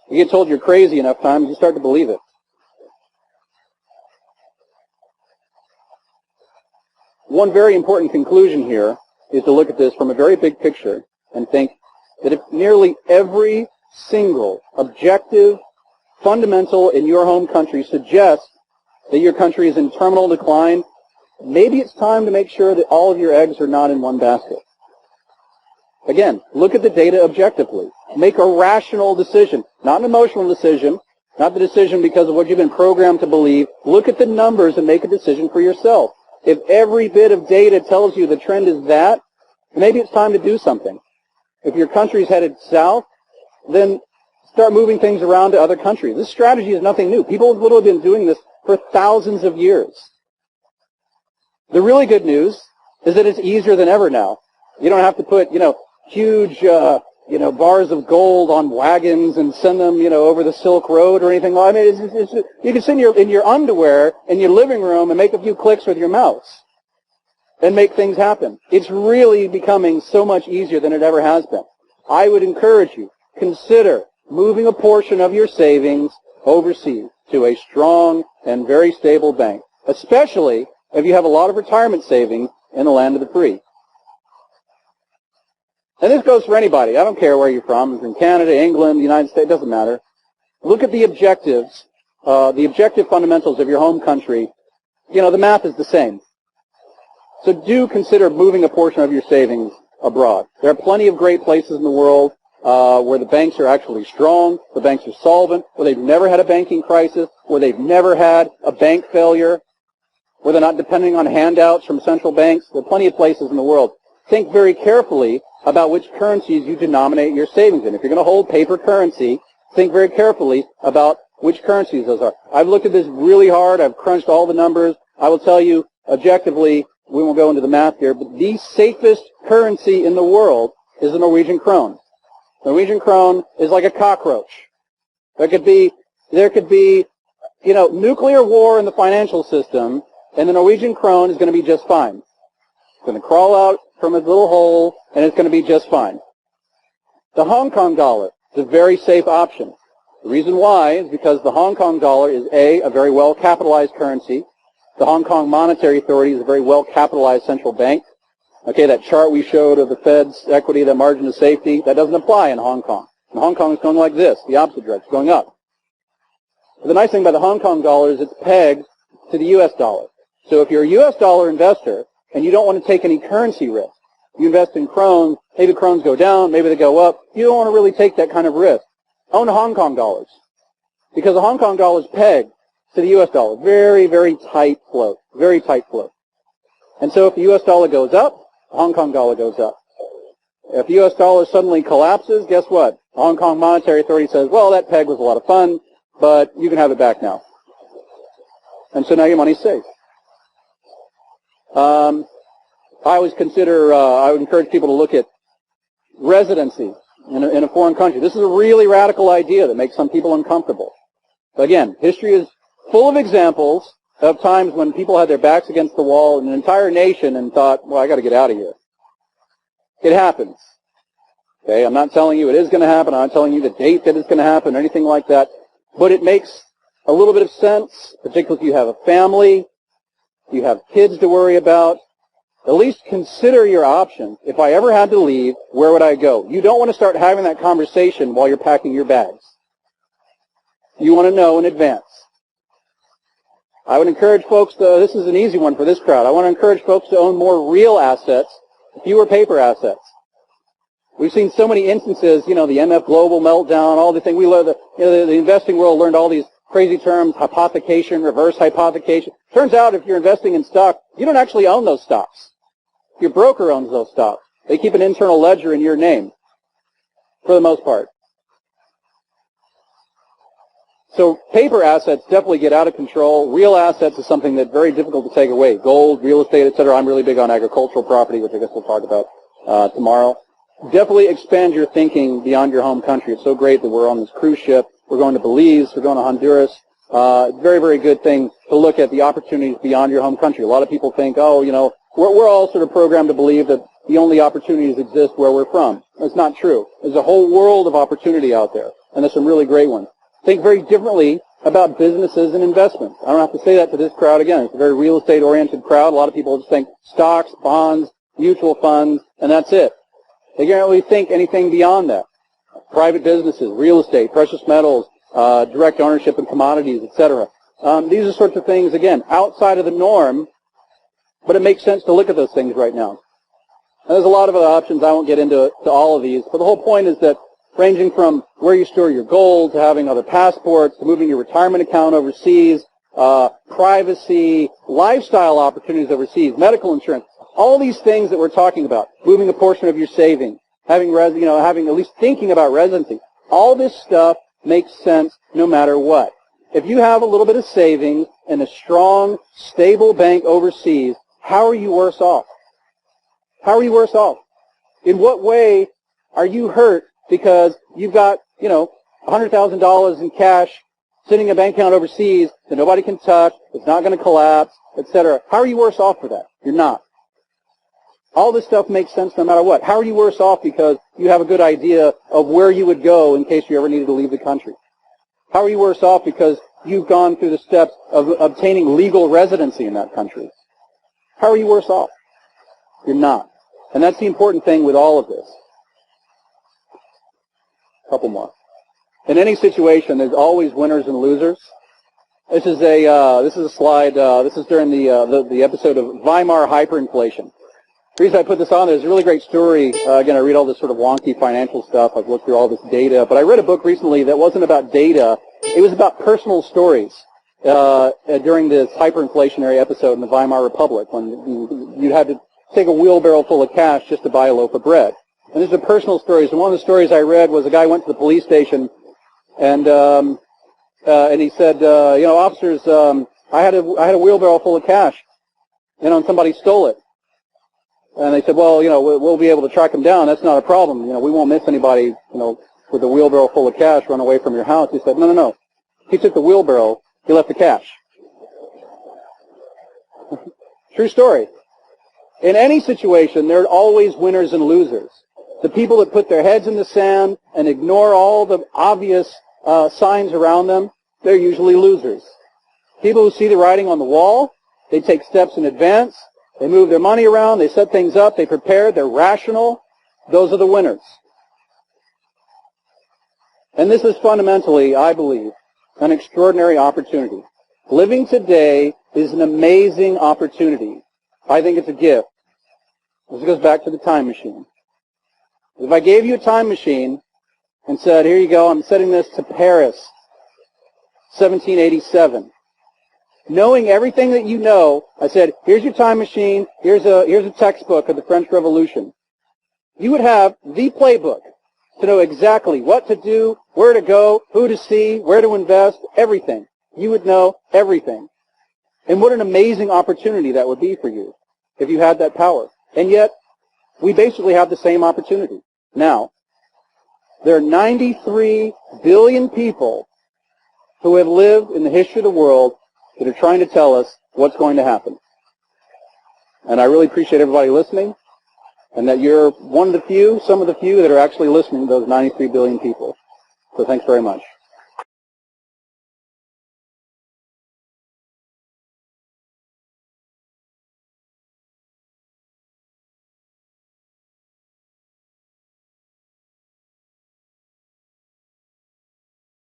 You get told you're crazy enough times, you start to believe it. One very important conclusion here is to look at this from a very big picture and think that if nearly every single objective fundamental in your home country suggests that your country is in terminal decline, maybe it's time to make sure that all of your eggs are not in one basket. Again, look at the data objectively. Make a rational decision, not an emotional decision, not the decision because of what you've been programmed to believe. Look at the numbers and make a decision for yourself. If every bit of data tells you the trend is that, maybe it's time to do something. If your country's headed south, then start moving things around to other countries. This strategy is nothing new. People have literally been doing this for thousands of years. The really good news is that it's easier than ever now. You don't have to put, huge, bars of gold on wagons and send them, over the Silk Road or anything. I mean, you can sit in your underwear in your living room and make a few clicks with your mouse. and make things happen. It's really becoming so much easier than it ever has been. I would encourage you, consider moving a portion of your savings overseas to a strong and very stable bank, especially if you have a lot of retirement savings in the land of the free. And this goes for anybody. I don't care where you're from. If you're in Canada, England, the United States, it doesn't matter. Look at the objectives, the objective fundamentals of your home country. You know, the math is the same. So do consider moving a portion of your savings abroad. There are plenty of great places in the world where the banks are actually strong, the banks are solvent, where they've never had a banking crisis, where they've never had a bank failure, where they're not depending on handouts from central banks. There are plenty of places in the world. Think very carefully about which currencies you denominate your savings in. If you're going to hold paper currency, think very carefully about which currencies those are. I've looked at this really hard. I've crunched all the numbers. I will tell you objectively, we won't go into the math here, but the safest currency in the world is the Norwegian krone. The Norwegian krone is like a cockroach. There could be, you know, nuclear war in the financial system, and the Norwegian krone is going to be just fine. It's going to crawl out from its little hole, and it's going to be just fine. The Hong Kong dollar is a very safe option. The reason why is because the Hong Kong dollar is a very well-capitalized currency. The Hong Kong Monetary Authority is a very well-capitalized central bank. Okay, that chart we showed of the Fed's equity, that margin of safety, that doesn't apply in Hong Kong. In Hong Kong, it's going like this, the opposite direction, going up. But the nice thing about the Hong Kong dollar is it's pegged to the U.S. dollar. So if you're a U.S. dollar investor and you don't want to take any currency risk, you invest in krones, maybe krones go down, maybe they go up, you don't want to really take that kind of risk. Own Hong Kong dollars. Because the Hong Kong dollar is pegged to the U.S. dollar. Very, very tight float. Very tight float. And so if the U.S. dollar goes up, the Hong Kong dollar goes up. If the U.S. dollar suddenly collapses, guess what? The Hong Kong Monetary Authority says, well, that peg was a lot of fun, but you can have it back now. And so now your money's safe. I always consider, I would encourage people to look at residency in a foreign country. This is a really radical idea that makes some people uncomfortable. But again, history is full of examples of times when people had their backs against the wall in an entire nation and thought, well, I got to get out of here. It happens. Okay, I'm not telling you it is going to happen. I'm not telling you the date that it's going to happen or anything like that. But it makes a little bit of sense, particularly if you have a family, you have kids to worry about. At least consider your options. If I ever had to leave, where would I go? You don't want to start having that conversation while you're packing your bags. You want to know in advance. I would encourage folks to, this is an easy one for this crowd, I want to encourage folks to own more real assets, fewer paper assets. We've seen so many instances, you know, the MF Global meltdown, all the things. We learned, the investing world learned all these crazy terms, hypothecation, reverse hypothecation. Turns out if you're investing in stock, you don't actually own those stocks. Your broker owns those stocks. They keep an internal ledger in your name, for the most part. So paper assets definitely get out of control. Real assets is something that's very difficult to take away. Gold, real estate, etc. I'm really big on agricultural property, which I guess we'll talk about tomorrow. Definitely expand your thinking beyond your home country. It's so great that we're on this cruise ship. We're going to Belize. We're going to Honduras. Very, very good thing to look at the opportunities beyond your home country. A lot of people think, oh, you know, we're all sort of programmed to believe that the only opportunities exist where we're from. That's not true. There's a whole world of opportunity out there, and there's some really great ones. Think very differently about businesses and investments. I don't have to say that to this crowd again. It's a very real estate-oriented crowd. A lot of people just think stocks, bonds, mutual funds, and that's it. They can't really think anything beyond that. Private businesses, real estate, precious metals, direct ownership in commodities, etc. These are sorts of things, again, outside of the norm, but it makes sense to look at those things right now. And there's a lot of other options. I won't get into all of these, but the whole point is that ranging from where you store your gold to having other passports to moving your retirement account overseas, privacy, lifestyle opportunities overseas, medical insurance, all these things that we're talking about, moving a portion of your savings, having at least thinking about residency, all this stuff makes sense no matter what. If you have a little bit of savings in a strong, stable bank overseas, how are you worse off? How are you worse off? In what way are you hurt because you've got, $100,000 in cash sitting in a bank account overseas that nobody can touch, it's not going to collapse, etc.? How are you worse off for that? You're not. All this stuff makes sense no matter what. How are you worse off because you have a good idea of where you would go in case you ever needed to leave the country? How are you worse off because you've gone through the steps of obtaining legal residency in that country? How are you worse off? You're not. And that's the important thing with all of this. A couple more. In any situation, there's always winners and losers. This is a slide. This is during the episode of Weimar hyperinflation. The reason I put this on, there's a really great story. Again, I read all this sort of wonky financial stuff. I've looked through all this data. But I read a book recently that wasn't about data. It was about personal stories during this hyperinflationary episode in the Weimar Republic when you had to take a wheelbarrow full of cash just to buy a loaf of bread. And these are personal stories. And one of the stories I read was a guy went to the police station and he said, officers, I had a wheelbarrow full of cash, and somebody stole it. And they said, well, we'll be able to track them down. That's not a problem. We won't miss anybody, with a wheelbarrow full of cash run away from your house. He said, no. He took the wheelbarrow. He left the cash. True story. In any situation, there are always winners and losers. The people that put their heads in the sand and ignore all the obvious signs around them, they're usually losers. People who see the writing on the wall, they take steps in advance. They move their money around, they set things up, they prepare, they're rational. Those are the winners. And this is fundamentally, I believe, an extraordinary opportunity. Living today is an amazing opportunity. I think it's a gift. This goes back to the time machine. If I gave you a time machine and said, here you go, I'm setting this to Paris, 1787. Knowing everything that you know, I said, here's your time machine, here's a textbook of the French Revolution. You would have the playbook to know exactly what to do, where to go, who to see, where to invest, everything. You would know everything. And what an amazing opportunity that would be for you if you had that power. And yet, we basically have the same opportunity. Now, there are 93 billion people who have lived in the history of the world that are trying to tell us what's going to happen. And I really appreciate everybody listening, and that you're one of the few, some of the few that are actually listening to those 93 billion people. So thanks very much.